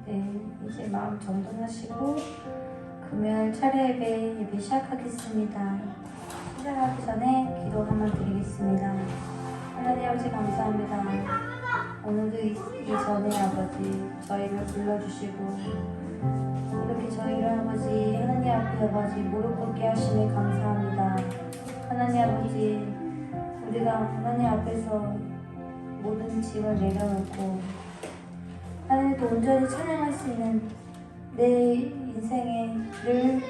네, 이제 마음 정돈하시고 금요일 차례 예배 시작하겠습니다. 시작하기 전에 기도 한번 드리겠습니다. 하나님 아버지 감사합니다. 오늘도 이 전에 아버지 저희를 불러주시고 이렇게 저희를 아버지 하나님 앞에 아버지 무릎 꿇게 하시니 감사합니다. 하나님 아버지 우리가 하나님 앞에서 모든 짐을 내려놓고 하나님도 온전히 찬양할 수 있는 내 인생의 늘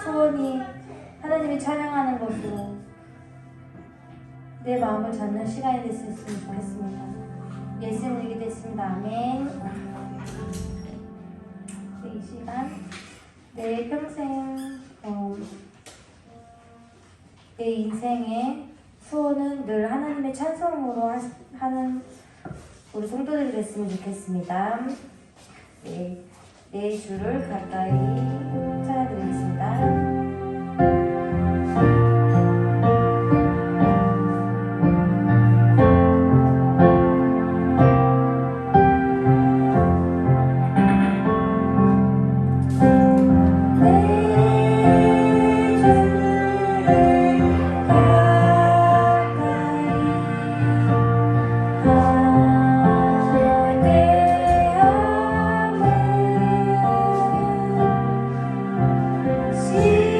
소원이 하나님이 찬양하는 것으로 내 마음을 잡는 시간이 됐으면 좋겠습니다. 예수님 얘기 됐습니다. 아멘. 네, 이 시간 내 평생 내 인생의 소원은 늘 하나님의 찬송으로 하는 우리 성도들이 됐으면 좋겠습니다. 네, 내 주를 가까이 찾아드리겠습니다. See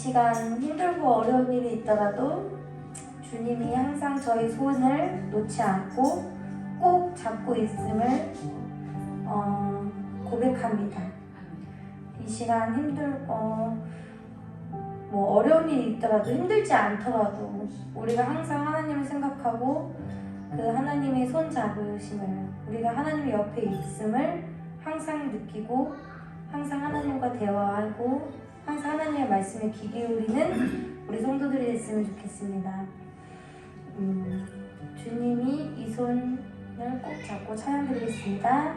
시간 힘들고 어려운 일이 있더라도 주님이 항상 저희 손을 놓지 않고 꼭 잡고 있음을 고백합니다. 이 시간 힘들고 뭐 어려운 일이 있더라도 힘들지 않더라도 우리가 항상 하나님을 생각하고 그 하나님의 손 잡으심을 우리가 하나님 옆에 있음을 항상 느끼고 항상 하나님과 대화하고 항상 하나님의 말씀에 귀 기울이는 우리 성도들이 됐으면 좋겠습니다. 주님이 이 손을 꼭 잡고 찬양 드리겠습니다.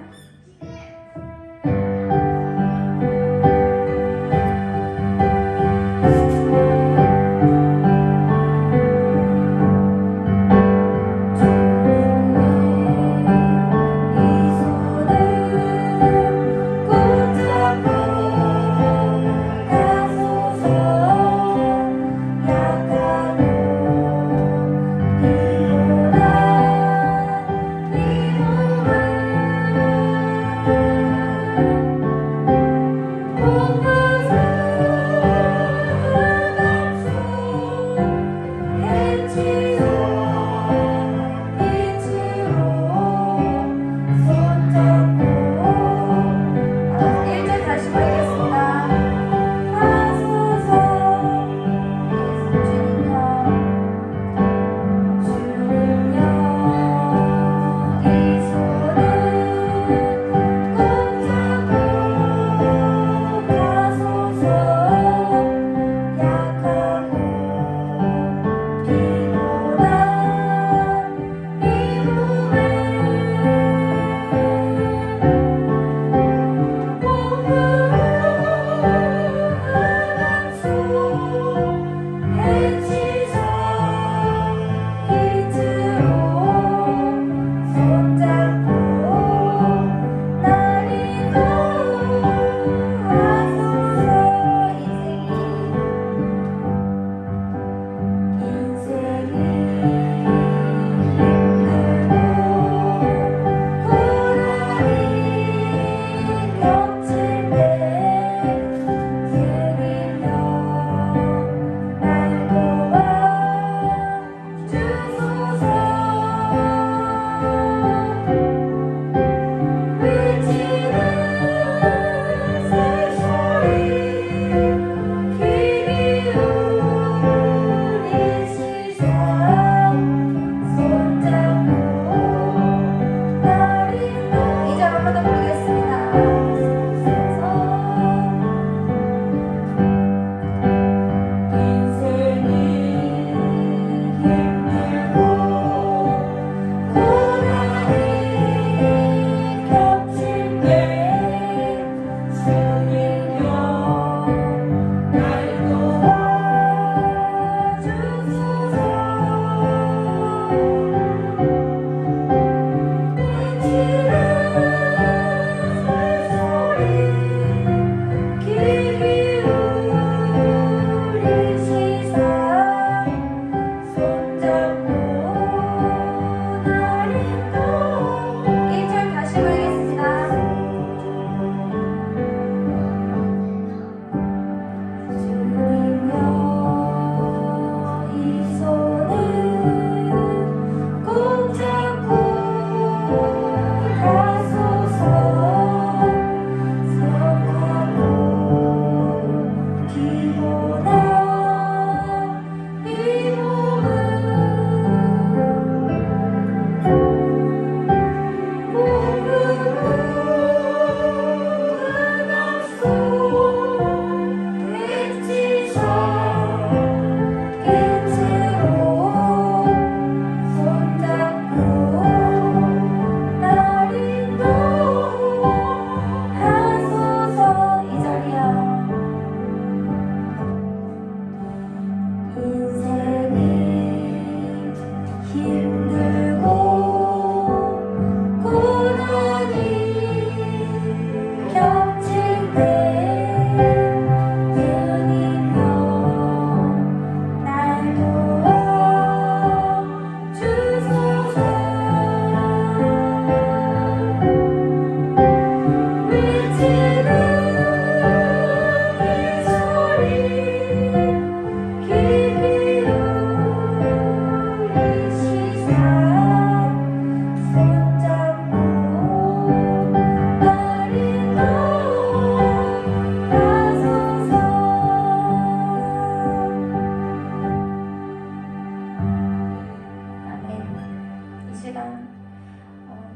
시간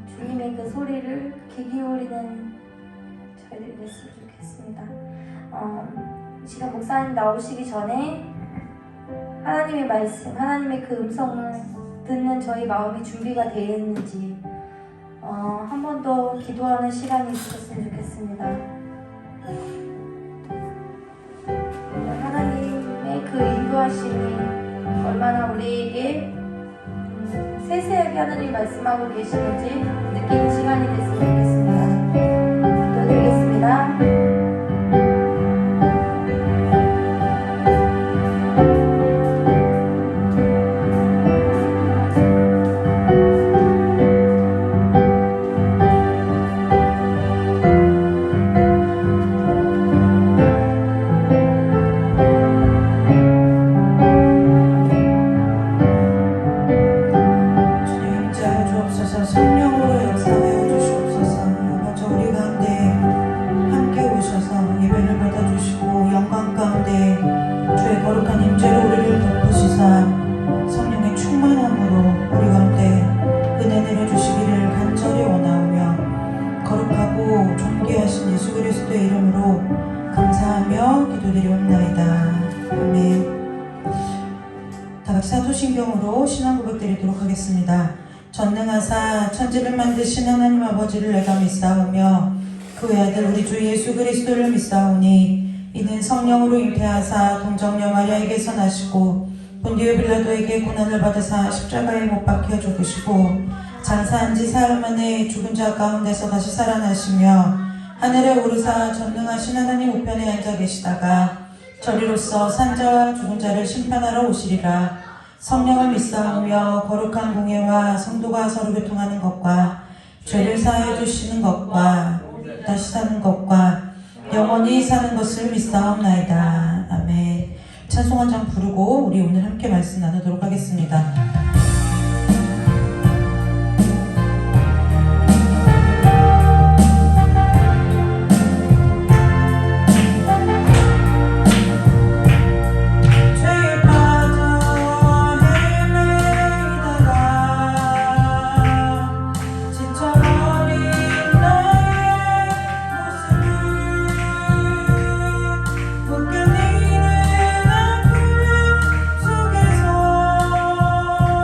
주님의 그 소리를 귀 기울이는 저희들이 됐으면 좋겠습니다. 이 시간 목사님 나오시기 전에 하나님의 말씀, 하나님의 그 음성을 듣는 저희 마음이 준비가 되어 있는지 한 번 더 기도하는 시간이 있었으면 좋겠습니다. 하나님의 그 인도하심이 얼마나 우리에게 세세하게 하나님 말씀하고 계시는지 느끼는 시간이 됐으면 좋겠습니다. 기도드리겠습니다. 사도신경으로 신앙 고백드리도록 하겠습니다. 전능하사 천지를 만드신 하나님 아버지를 내가 믿사오며 그 외아들 우리 주 예수 그리스도를 믿사오니 이는 성령으로 잉태하사 동정녀 마리아에게서 나시고 본디오 빌라도에게 고난을 받으사 십자가에 못 박혀 죽으시고 장사한 지 사흘 만에 죽은 자 가운데서 다시 살아나시며 하늘에 오르사 전능하신 하나님 우편에 앉아 계시다가 저리로서 산자와 죽은 자를 심판하러 오시리라. 성령을 믿사오며 거룩한 공예와 성도가 서로 교통하는 것과 죄를 사하여 주시는 것과 다시 사는 것과 영원히 사는 것을 믿사옵나이다. 아멘. 찬송 한 장 부르고 우리 오늘 함께 말씀 나누도록 하겠습니다. Look.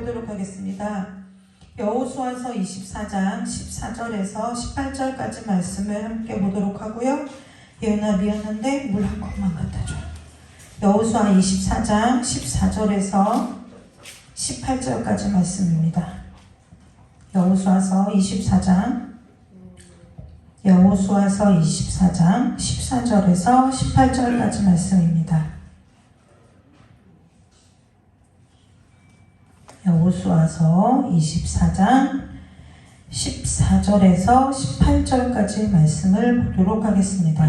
보도록 하겠습니다. 여호수아서 24장 14절에서 18절까지 말씀을 함께 보도록 하고요. 예은아 미안한데 물 한 컵만 갖다 줘. 여호수아 24장 14절에서 18절까지 말씀입니다. 여호수아서 24장 14절에서 18절까지 말씀입니다. 여호수아서 24장 14절에서 18절까지 말씀을 보도록 하겠습니다.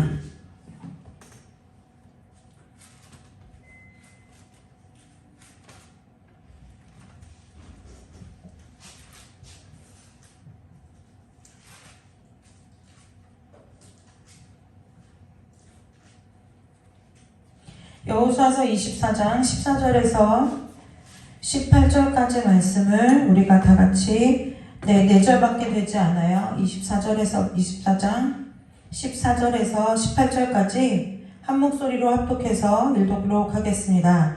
여호수아서 24장 14절에서 18절까지 말씀을 우리가 다 같이 4절밖에 되지 않아요. 24장 14절에서 18절까지 한 목소리로 합독해서 읽도록 하겠습니다.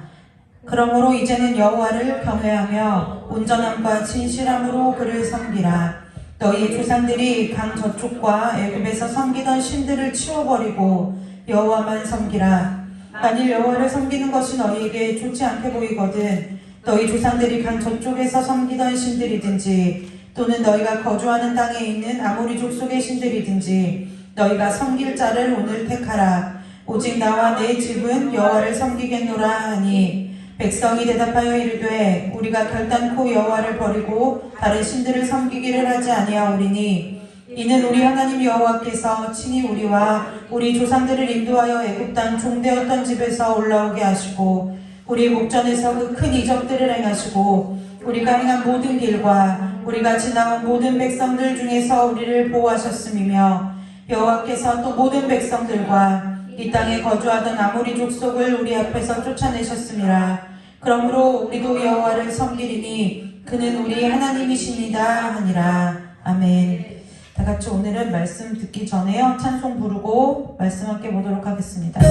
그러므로 이제는 여호와를 경외하며 온전함과 진실함으로 그를 섬기라. 너희 조상들이 강 저쪽과 애굽에서 섬기던 신들을 치워버리고 여호와만 섬기라. 만일 여호와를 섬기는 것이 너희에게 좋지 않게 보이거든 너희 조상들이 강 저쪽에서 섬기던 신들이든지 또는 너희가 거주하는 땅에 있는 아모리 족속의 신들이든지 너희가 섬길 자를 오늘 택하라. 오직 나와 내 집은 여호와를 섬기겠노라 하니 백성이 대답하여 이르되 우리가 결단코 여호와를 버리고 다른 신들을 섬기기를 하지 아니하오리니 이는 우리 하나님 여호와께서 친히 우리와 우리 조상들을 인도하여 애굽 땅 종되었던 집에서 올라오게 하시고 우리 목전에서 그 큰 이적들을 행하시고 우리가 행한 모든 길과 우리가 지나온 모든 백성들 중에서 우리를 보호하셨음이며 여호와께서 또 모든 백성들과 이 땅에 거주하던 아모리 족속을 우리 앞에서 쫓아내셨음이라. 그러므로 우리도 여호와를 섬기리니 그는 우리 하나님이시니라 하니라. 아멘. 다 같이 오늘은 말씀 듣기 전에요. 찬송 부르고 말씀 함께 보도록 하겠습니다.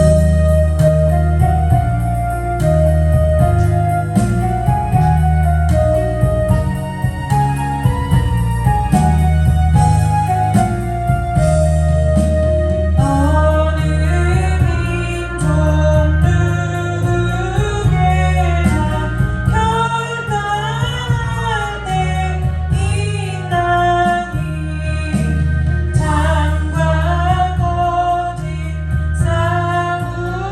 장과 거짓 사부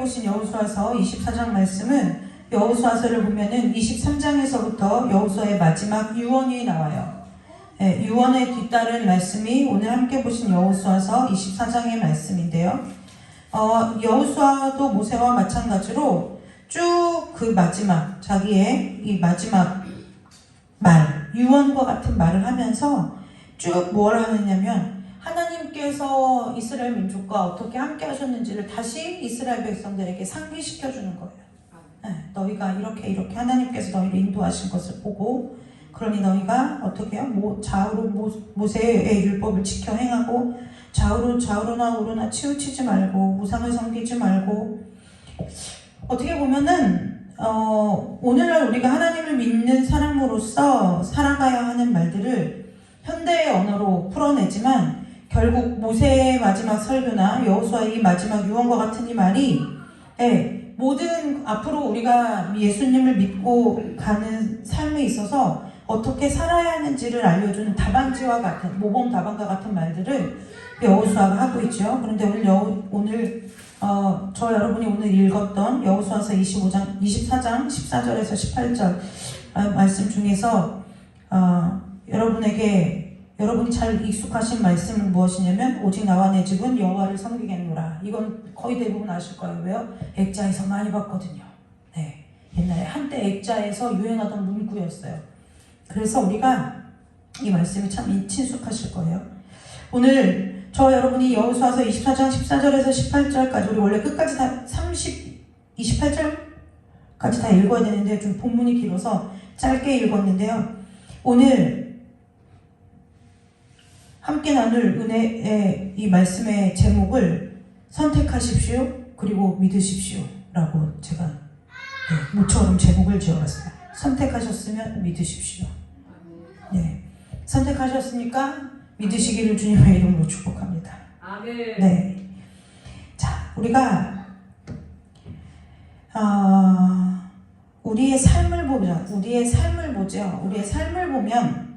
보신 여호수아서 24장 말씀은 여호수아서를 보면은 23장에서부터 여호수아의 마지막 유언이 나와요. 예, 유언에 뒤따른 말씀이 오늘 함께 보신 여호수아서 24장의 말씀인데요. 여호수아도 모세와 마찬가지로 쭉 그 마지막 자기의 이 마지막 말, 유언과 같은 말을 하면서 쭉 뭘 하느냐면 하나님께서 이스라엘 민족과 어떻게 함께 하셨는지를 다시 이스라엘 백성들에게 상기시켜 주는 거예요. 네, 너희가 이렇게 하나님께서 너희를 인도하신 것을 보고 그러니 너희가 어떻게 해요? 좌우로 모세의 율법을 지켜 행하고 좌우로나 우로나 치우치지 말고 우상을 섬기지 말고 어떻게 보면은 오늘날 우리가 하나님을 믿는 사람으로서 살아가야 하는 말들을 현대의 언어로 풀어내지만 결국 모세의 마지막 설교나 여호수아의 마지막 유언과 같은 이 말이 모든 앞으로 우리가 예수님을 믿고 가는 삶에 있어서 어떻게 살아야 하는지를 알려주는 답안지와 같은 모범 답안과 같은 말들을 여호수아가 하고 있죠. 그런데 오늘 저 여러분이 오늘 읽었던 여호수아서 24장 14절에서 18절 말씀 중에서 여러분이 잘 익숙하신 말씀은 무엇이냐면 오직 나와 내 집은 여호와를 섬기겠노라. 이건 거의 대부분 아실 거예요. 왜요? 액자에서 많이 봤거든요. 네, 옛날에 한때 액자에서 유행하던 문구였어요. 그래서 우리가 이 말씀이 참 친숙하실 거예요. 오늘 저 여러분이 여호수아서 24장 14절에서 18절까지 우리 원래 끝까지 다 28절까지 다 읽어야 되는데 좀 본문이 길어서 짧게 읽었는데요. 오늘 함께 나눌 은혜의 이 말씀의 제목을 선택하십시오 그리고 믿으십시오 라고 제가 모처럼 제목을 지어봤어요. 선택하셨으면 믿으십시오. 네, 선택하셨으니까 믿으시기를 주님의 이름으로 축복합니다. 아멘. 네, 자 우리가 우리의 삶을 보죠. 우리의 삶을 보면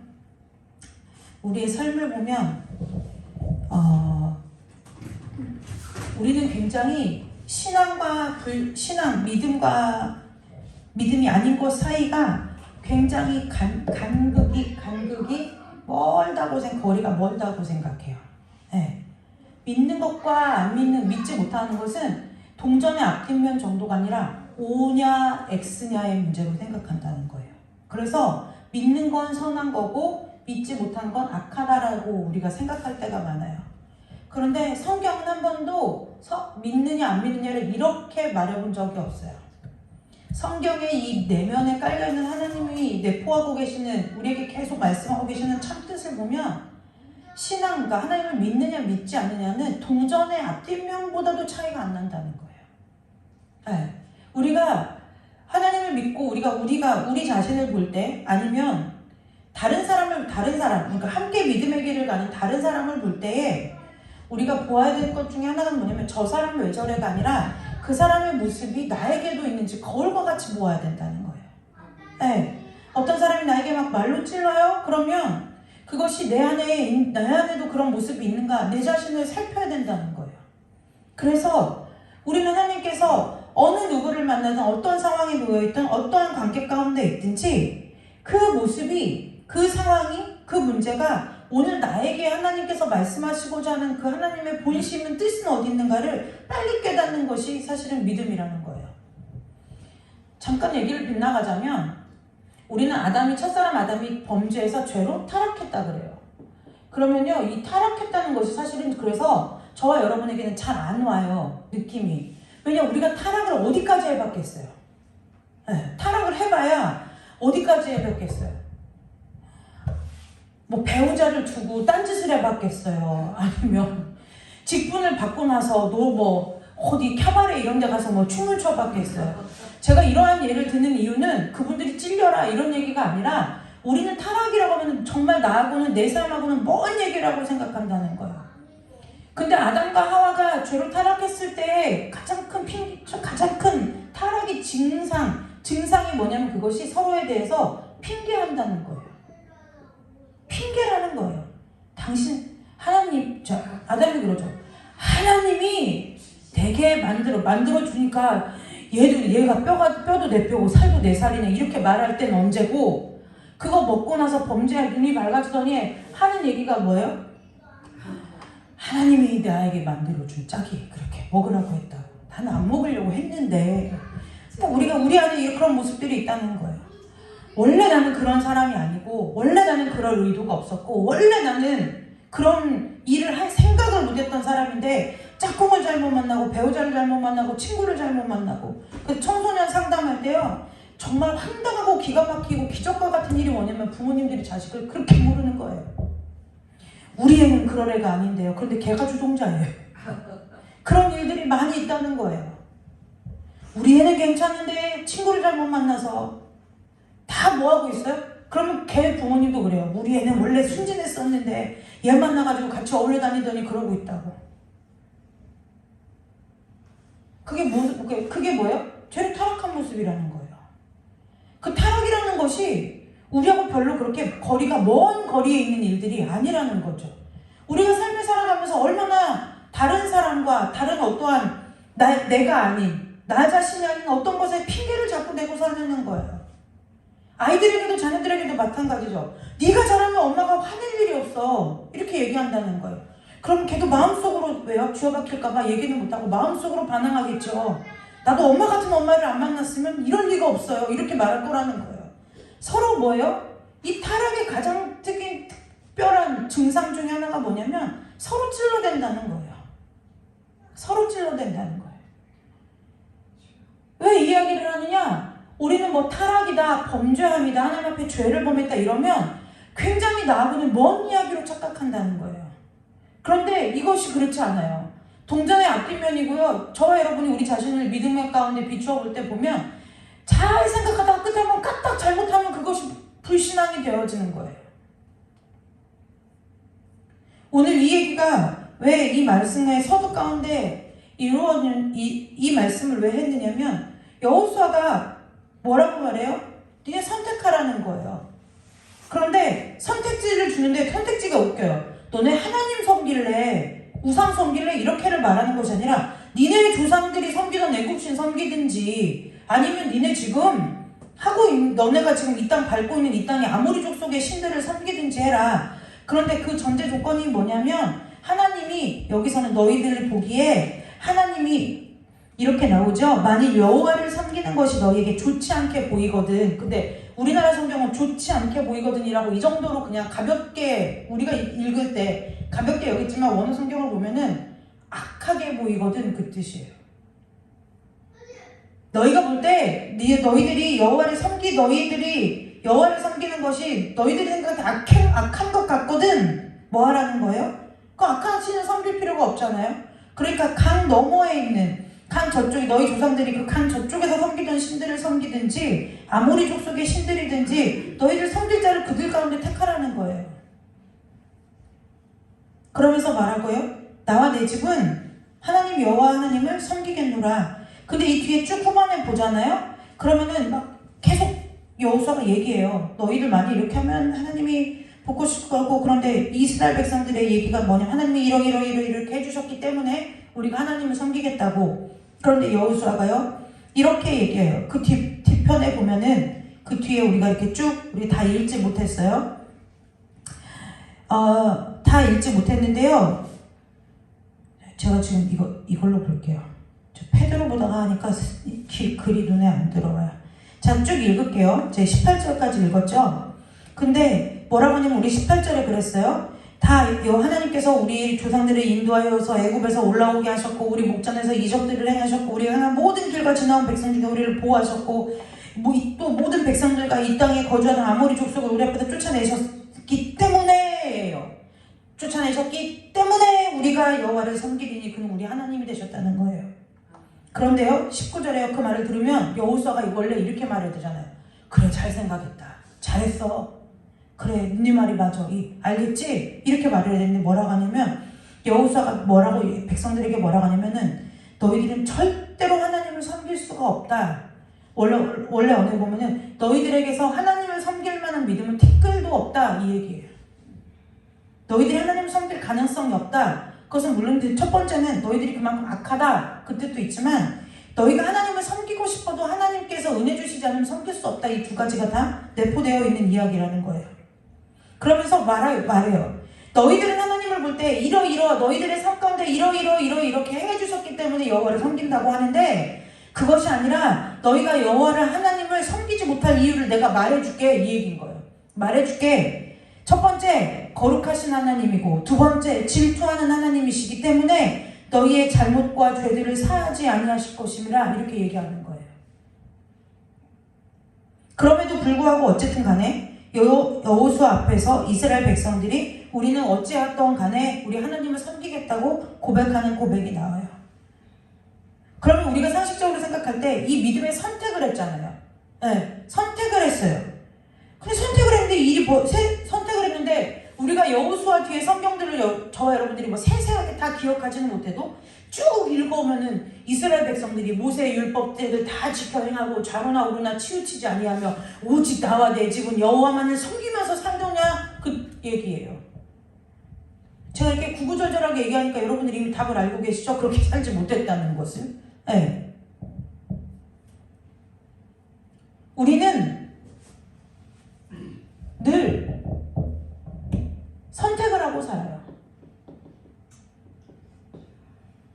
우리는 굉장히 믿음이 아닌 것 사이가 굉장히 간극이 거리가 멀다고 생각해요. 네. 믿는 것과 믿지 못하는 것은 동전의 앞뒷면 정도가 아니라 O냐 X냐의 문제로 생각한다는 거예요. 그래서 믿는 건 선한 거고 믿지 못하는 건 악하다라고 우리가 생각할 때가 많아요. 그런데 성경은 한 번도 믿느냐 안 믿느냐를 이렇게 말해본 적이 없어요. 성경의 이 내면에 깔려있는 하나님이 내포하고 계시는 우리에게 계속 말씀하고 계시는 참뜻을 보면 그러니까 하나님을 믿느냐 믿지 않느냐는 동전의 앞뒷면보다도 차이가 안 난다는 거예요. 네. 우리가 하나님을 믿고 우리 자신을 볼 때 아니면 다른 사람 그러니까 함께 믿음의 길을 가는 다른 사람을 볼 때에 우리가 보아야 될 것 중에 하나가 뭐냐면 저 사람 왜 저래가 아니라 그 사람의 모습이 나에게도 있는지 거울과 같이 보아야 된다는 거예요. 네. 어떤 사람이 나에게 막 말로 찔러요? 그러면 그것이 내 안에도 그런 모습이 있는가 내 자신을 살펴야 된다는 거예요. 그래서 우리는 하나님께서 어느 누구를 만나든 어떤 상황에 놓여있든 어떠한 관계 가운데 있든지 그 모습이 그 상황이 그 문제가 오늘 나에게 하나님께서 말씀하시고자 하는 그 하나님의 본심은 뜻은 어디 있는가를 빨리 깨닫는 것이 사실은 믿음이라는 거예요. 잠깐 얘기를 빗나가자면 우리는 첫사람 아담이 범죄해서 죄로 타락했다 그래요. 그러면요 이 타락했다는 것이 사실은 그래서 저와 여러분에게는 잘 안 와요. 느낌이. 왜냐면 우리가 타락을 어디까지 해봤겠어요. 네, 타락을 해봐야 어디까지 해봤겠어요. 뭐 배우자를 두고 딴짓을 해봤겠어요. 아니면 직분을 받고 나서 어디 캐바레 이런 데 가서 춤을 춰봤겠어요. 제가 이러한 예를 드는 이유는 그분들이 찔려라 이런 얘기가 아니라 우리는 타락이라고 하면 정말 나하고는 내 삶하고는 먼 얘기라고 생각한다는 거예요. 근데 아담과 하와가 죄로 타락했을 때 가장 큰 타락의 증상이 뭐냐면 그것이 서로에 대해서 핑계한다는 거예요. 핑계라는 거예요. 아담이 그러죠. 하나님이 되게 걔 만들어 주니까 얘가 뼈도 내 뼈고 살도 내 살이네 이렇게 말할 땐 언제고, 그거 먹고 나서 범죄할 눈이 밝아지더니 하는 얘기가 뭐예요? 하나님이 나에게 만들어준 짝이 그렇게 먹으라고 했다고. 나는 안 먹으려고 했는데. 그러니까 우리 안에 그런 모습들이 있다는 거예요. 원래 나는 그런 사람이 아니고, 원래 나는 그럴 의도가 없었고, 원래 나는 그런 일을 할 생각을 못했던 사람인데, 짝꿍을 잘못 만나고, 배우자를 잘못 만나고, 친구를 잘못 만나고. 그 청소년 상담할 때요, 정말 황당하고 기가 막히고 기적과 같은 일이 뭐냐면 부모님들이 자식을 그렇게 모르는 거예요. 우리 애는 그럴 애가 아닌데요. 그런데 걔가 주동자예요. 그런 일들이 많이 있다는 거예요. 우리 애는 괜찮은데 친구를 잘못 만나서 다 뭐하고 있어요? 그러면 걔 부모님도 그래요. 우리 애는 원래 순진했었는데 얘 만나가지고 같이 어울려 다니더니 그러고 있다고. 그게 뭐예요? 죄를 타락한 모습이라는 거예요. 그 타락이라는 것이 우리하고 별로 그렇게 거리가 먼 거리에 있는 일들이 아니라는 거죠. 우리가 삶을 살아가면서 얼마나 다른 사람과 다른 어떠한 내가 아닌, 나 자신이 아닌 어떤 것에 핑계를 자꾸 대고 살려는 거예요. 아이들에게도 자녀들에게도 마찬가지죠. 네가 잘하면 엄마가 화낼 일이 없어. 이렇게 얘기한다는 거예요. 그럼 걔도 마음속으로 왜요? 쥐어박힐까봐 얘기는 못하고 마음속으로 반항하겠죠. 나도 엄마 같은 엄마를 안 만났으면 이럴 리가 없어요. 이렇게 말할 거라는 거예요. 서로 뭐예요? 이 타락의 가장 특별한 증상 중에 하나가 뭐냐면 서로 찔러댄다는 거예요. 서로 찔러댄다는 거예요. 왜 이야기를 하느냐? 우리는 뭐 타락이다, 범죄함이다, 하나님 앞에 죄를 범했다 이러면 굉장히 나하고는 먼 이야기로 착각한다는 거예요. 그런데 이것이 그렇지 않아요. 동전의 앞뒷면이고요. 저와 여러분이 우리 자신을 믿음의 가운데 비추어 볼 때 보면 잘 생각하다가 끝에 한번 까딱 잘못하면 그것이 불신앙이 되어지는 거예요. 오늘 이 얘기가 왜 이 말씀의 서두 가운데 이루어진 이 말씀을 왜 했느냐면 여호수아가 뭐라고 말해요? 니네 선택하라는 거예요. 그런데 선택지를 주는데 선택지가 웃겨요. 너네 하나님 섬길래, 우상 섬길래 이렇게를 말하는 것이 아니라 니네 조상들이 섬기던 애굽신 섬기든지 아니면 니네 지금 너네가 지금 이 땅 밟고 있는 이 땅의 아모리 족속의 신들을 섬기든지 해라. 그런데 그 전제 조건이 뭐냐면 하나님이 여기서는 너희들을 보기에 하나님이 이렇게 나오죠. 만일 여호와를 섬기는 것이 너희에게 좋지 않게 보이거든. 근데 우리나라 성경은 좋지 않게 보이거든이라고 이 정도로 그냥 가볍게 우리가 읽을 때 가볍게 여겼지만 원어 성경을 보면은 악하게 보이거든 그 뜻이에요. 너희가 볼 때 너희들이 여호와를 섬기는 것이 너희들이 생각해 악한 것 같거든. 뭐 하라는 거예요? 그 악한 신을 섬길 필요가 없잖아요. 그러니까 강 너머에 있는 강 저쪽에 너희 조상들이 그 강 저쪽에서 섬기던 신들을 섬기든지 아모리 족속의 신들이든지 너희들 섬길 자를 그들 가운데 택하라는 거예요. 그러면서 말하고요. 나와 내 집은 하나님 여호와 하나님을 섬기겠노라. 근데 이 뒤에 쭉 후반에 보잖아요. 그러면은 막 계속 여호수아가 얘기해요. 너희들 많이 이렇게 하면 하나님이 복고 싶고 하고, 그런데 이스라엘 백성들의 얘기가 뭐냐? 하나님이 이렇게 해주셨기 때문에 우리가 하나님을 섬기겠다고. 그런데 여호수아가요 이렇게 얘기해요. 그 뒤편에 보면은 그 뒤에 우리가 이렇게 쭉 우리 다 읽지 못했어요. 다 읽지 못했는데요. 제가 지금 이걸로 볼게요. 저 패드로 보다가 하니까 글이 눈에 안 들어와요. 자, 쭉 읽을게요. 제 18절까지 읽었죠. 근데 뭐라고 하냐면 우리 18절에 그랬어요. 다 하나님께서 우리 조상들을 인도하여서 애굽에서 올라오게 하셨고, 우리 목전에서 이적들을 행하셨고, 우리가 행한 모든 길과 지나온 백성 중에 우리를 보호하셨고, 또 모든 백성들과 이 땅에 거주하던 아모리 족속을 우리 앞에서 쫓아내셨기 때문에예요. 쫓아내셨기 때문에 우리가 여호와를 섬기리니 그는 우리 하나님이 되셨다는 거예요. 그런데요 19절에 그 말을 들으면 여호수아가 원래 이렇게 말해야 되잖아요. 그래, 잘 생각했다, 잘했어, 그래, 네 말이 맞아, 알겠지? 이렇게 말을 해야 되는데 뭐라고 하냐면 여호수아가 백성들에게 뭐라고 하냐면은 너희들은 절대로 하나님을 섬길 수가 없다. 원래 어느 보면은 너희들에게서 하나님을 섬길 만한 믿음은 티끌도 없다 이 얘기예요. 너희들이 하나님을 섬길 가능성이 없다. 그것은 물론 첫 번째는 너희들이 그만큼 악하다 그 뜻도 있지만 너희가 하나님을 섬기고 싶어도 하나님께서 은혜 주시지 않으면 섬길 수 없다. 이 두 가지가 다 내포되어 있는 이야기라는 거예요. 그러면서 말해요. 너희들은 하나님을 볼 때 이러이러 너희들의 삶 가운데 이렇게 해주셨기 때문에 여호와를 섬긴다고 하는데 그것이 아니라 너희가 여호와를 하나님을 섬기지 못할 이유를 내가 말해줄게 이 얘기인 거예요. 말해줄게. 첫 번째 거룩하신 하나님이고 두 번째 질투하는 하나님이시기 때문에 너희의 잘못과 죄들을 사하지 아니하실 것임이라 이렇게 얘기하는 거예요. 그럼에도 불구하고 어쨌든 간에 여호수아 앞에서 이스라엘 백성들이 우리는 어찌하였던 간에 우리 하나님을 섬기겠다고 고백하는 고백이 나와요. 그러면 우리가 상식적으로 생각할 때 이 믿음의 선택을 했잖아요. 네, 선택을 했어요. 근데 선택을 했는데 선택을 했는데 우리가 여호수아 뒤에 성경들을 저와 여러분들이 뭐 세세하게 다 기억하지는 못해도 쭉 읽어오면은 이스라엘 백성들이 모세의 율법들을 다 지켜 행하고 좌로나 우로나 치우치지 아니하며 오직 나와 내 집은 여호와만을 섬기면서 살더냐 그 얘기예요. 제가 이렇게 구구절절하게 얘기하니까 여러분들이 이미 답을 알고 계시죠? 그렇게 살지 못했다는 것을. 네. 우리는 늘 선택을 하고 살아요.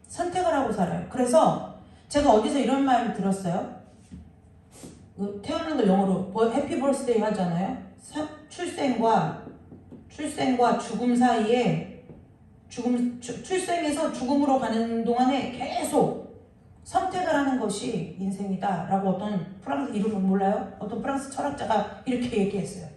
선택을 하고 살아요. 그래서 제가 어디서 이런 말을 들었어요. 태어난 걸 영어로 해피 버스데이 하잖아요. 출생과 죽음 사이에 출생에서 죽음으로 가는 동안에 계속 선택을 하는 것이 인생이다 라고 어떤 프랑스 이름은 몰라요? 어떤 프랑스 철학자가 이렇게 얘기했어요.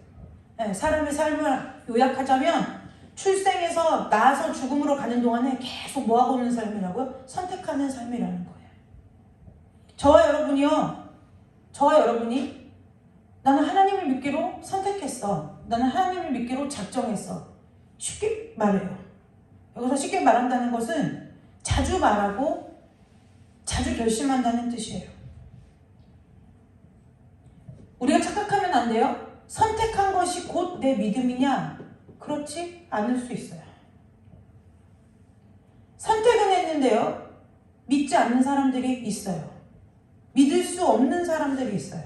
네, 사람의 삶을 요약하자면 출생에서 나서 죽음으로 가는 동안에 계속 뭐하고 있는 삶이라고요? 선택하는 삶이라는 거예요. 저와 여러분이 나는 하나님을 믿기로 선택했어. 나는 하나님을 믿기로 작정했어. 쉽게 말해요. 여기서 쉽게 말한다는 것은 자주 말하고 자주 결심한다는 뜻이에요. 우리가 착각하면 안 돼요. 선택한 것이 곧 내 믿음이냐? 그렇지 않을 수 있어요. 선택은 했는데요. 믿지 않는 사람들이 있어요. 믿을 수 없는 사람들이 있어요.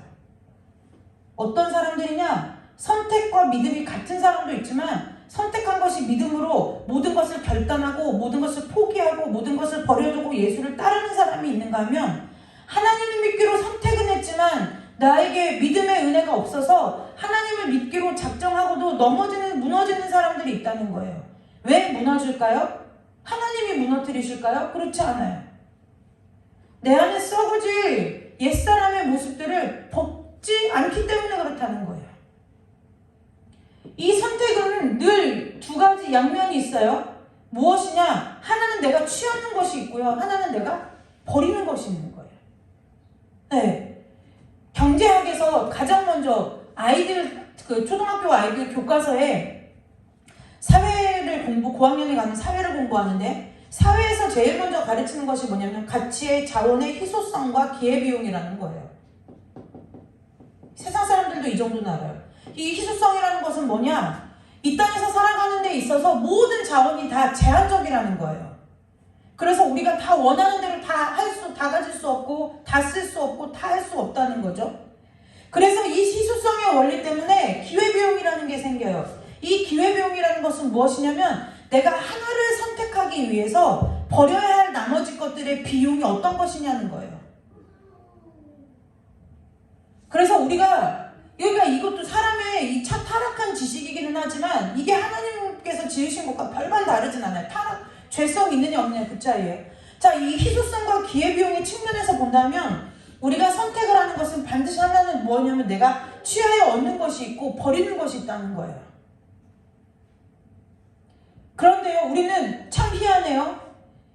어떤 사람들이냐? 선택과 믿음이 같은 사람도 있지만 선택한 것이 믿음으로 모든 것을 결단하고 모든 것을 포기하고 모든 것을 버려두고 예수를 따르는 사람이 있는가 하면 하나님을 믿기로 선택은 했지만 나에게 믿음의 은혜가 없어서 하나님을 믿기로 작정하고도 무너지는 사람들이 있다는 거예요. 왜 무너질까요? 하나님이 무너뜨리실까요? 그렇지 않아요. 내 안에 썩어질 옛사람의 모습들을 벗지 않기 때문에 그렇다는 거예요. 이 선택은 늘 두 가지 양면이 있어요. 무엇이냐? 하나는 내가 취하는 것이 있고요. 하나는 내가 버리는 것이 있는 거예요. 네. 경제학에서 가장 먼저 초등학교 아이들 교과서에 고학년에 가는 사회를 공부하는데 사회에서 제일 먼저 가르치는 것이 뭐냐면 가치의 자원의 희소성과 기회비용이라는 거예요. 세상 사람들도 이 정도는 알아요. 이 희소성이라는 것은 뭐냐? 이 땅에서 살아가는 데 있어서 모든 자원이 다 제한적이라는 거예요. 그래서 우리가 다 원하는 대로 다 가질 수 없고 다 쓸 수 없고 다 할 수 없다는 거죠. 그래서 이 희소성의 원리 때문에 기회비용이라는 게 생겨요. 이 기회비용이라는 것은 무엇이냐면 내가 하나를 선택하기 위해서 버려야 할 나머지 것들의 비용이 어떤 것이냐는 거예요. 그래서 우리가 이것도 사람의 이 타락한 지식이기는 하지만 이게 하나님께서 지으신 것과 별반 다르진 않아요. 죄성 있느냐 없느냐 그 차이예요. 자, 이 희소성과 기회비용의 측면에서 본다면 우리가 선택을 하는 것은 반드시 하나는 뭐냐면 내가 취하여 얻는 것이 있고 버리는 것이 있다는 거예요. 그런데요, 우리는 참 희한해요.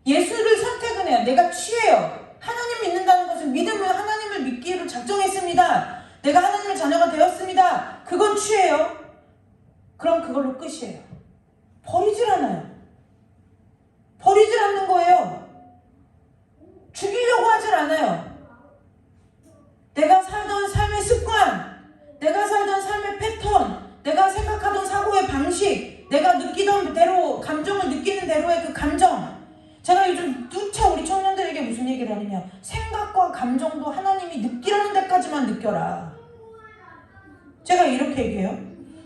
예수를 선택은 해요. 내가 취해요. 하나님 믿는다는 것은 믿음은 하나님을 믿기로 작정했습니다. 내가 하나님의 자녀가 되었습니다. 그건 취해요. 그럼 그걸로 끝이에요. 버리질 않아요. 버리질 않는 거예요. 죽이려고 하질 않아요. 내가 살던 삶의 습관, 내가 살던 삶의 패턴, 내가 생각하던 사고의 방식, 내가 느끼던 대로, 감정을 느끼는 대로 감정. 제가 요즘 누차 우리 청년들에게 무슨 얘기를 하느냐. 생각과 감정도 하나님이 느끼라는 데까지만 느껴라. 제가 이렇게 얘기해요.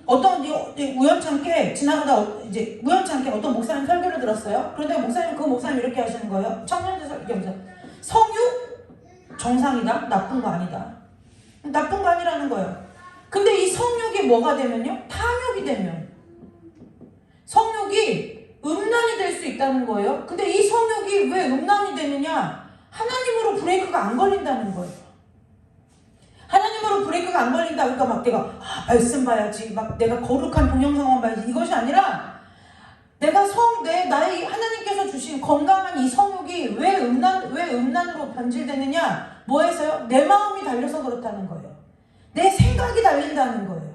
어떤 우연찮게 지나가다 이제 우연찮게 어떤 목사님 설교를 들었어요. 그런데 그 목사님 이렇게 하시는 거예요. 청년들 설교하면서 성욕 정상이다. 나쁜 거 아니다. 나쁜 거 아니라는 거예요. 근데 이 성욕이 뭐가 되면요? 탐욕이 되면 성욕이 음란이 될 수 있다는 거예요. 근데 이 성욕이 왜 음란이 되느냐? 하나님으로 브레이크가 안 걸린다는 거예요. 하나님으로 브레이크가 안 걸린다. 그러니까 막 내가 말씀 봐야지, 막 내가 거룩한 동영상만 봐야지, 이것이 아니라 내가 나의 하나님께서 주신 건강한 이 성욕이 왜 음란으로 변질되느냐? 뭐해서요? 내 마음이 달려서 그렇다는 거예요. 내 생각이 달린다는 거예요.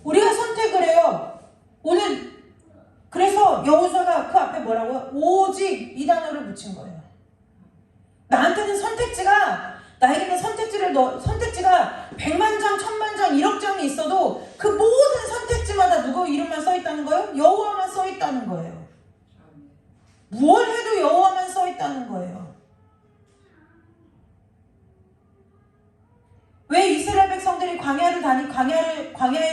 우리가 선택을 해요. 오늘 그래서 여호수아가 그 앞에 뭐라고요? 오직 이 단어를 붙인 거예요. 나한테는 나에게는 선택지가 100만 장, 1000만 장, 1억 장이 있어도 그 모든 선택지마다 누구 이름만 써 있다는 거예요? 여호와만 써 있다는 거예요. 무엇 해도 여호와만 써 있다는 거예요. 왜 이스라엘 백성들이 광야의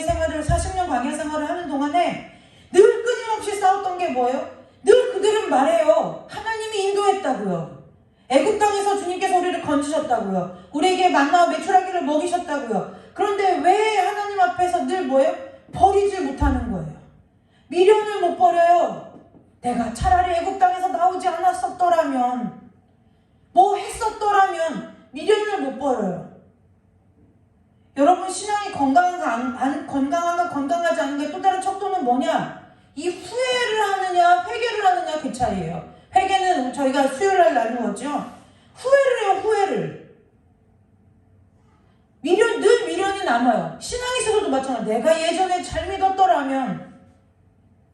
생활을 40년 광야 생활을 하는 동안에 늘 끊임없이 싸웠던 게 뭐예요? 늘 그들은 말해요. 하나님이 인도했다고요. 애굽 땅에서 주님께서 우리를 건지셨다고요. 우리에게 만나와 메추라기를 먹이셨다고요. 그런데 왜 하나님 앞에서 늘 뭐예요? 버리지 못하는 거예요. 미련을 못 버려요. 내가 차라리 애굽 땅에서 나오지 않았었더라면, 뭐 했었더라면 미련을 못 버려요. 여러분, 신앙이 건강한가 건강하지 않은 게 또 다른 척도는 뭐냐? 이 후회를 하느냐 회개를 하느냐 그 차이예요. 회개는 저희가 수요일날 나누었죠. 후회를 해요. 후회를. 늘 미련이 남아요. 신앙에서도 마찬가지로 내가 예전에 잘 믿었더라면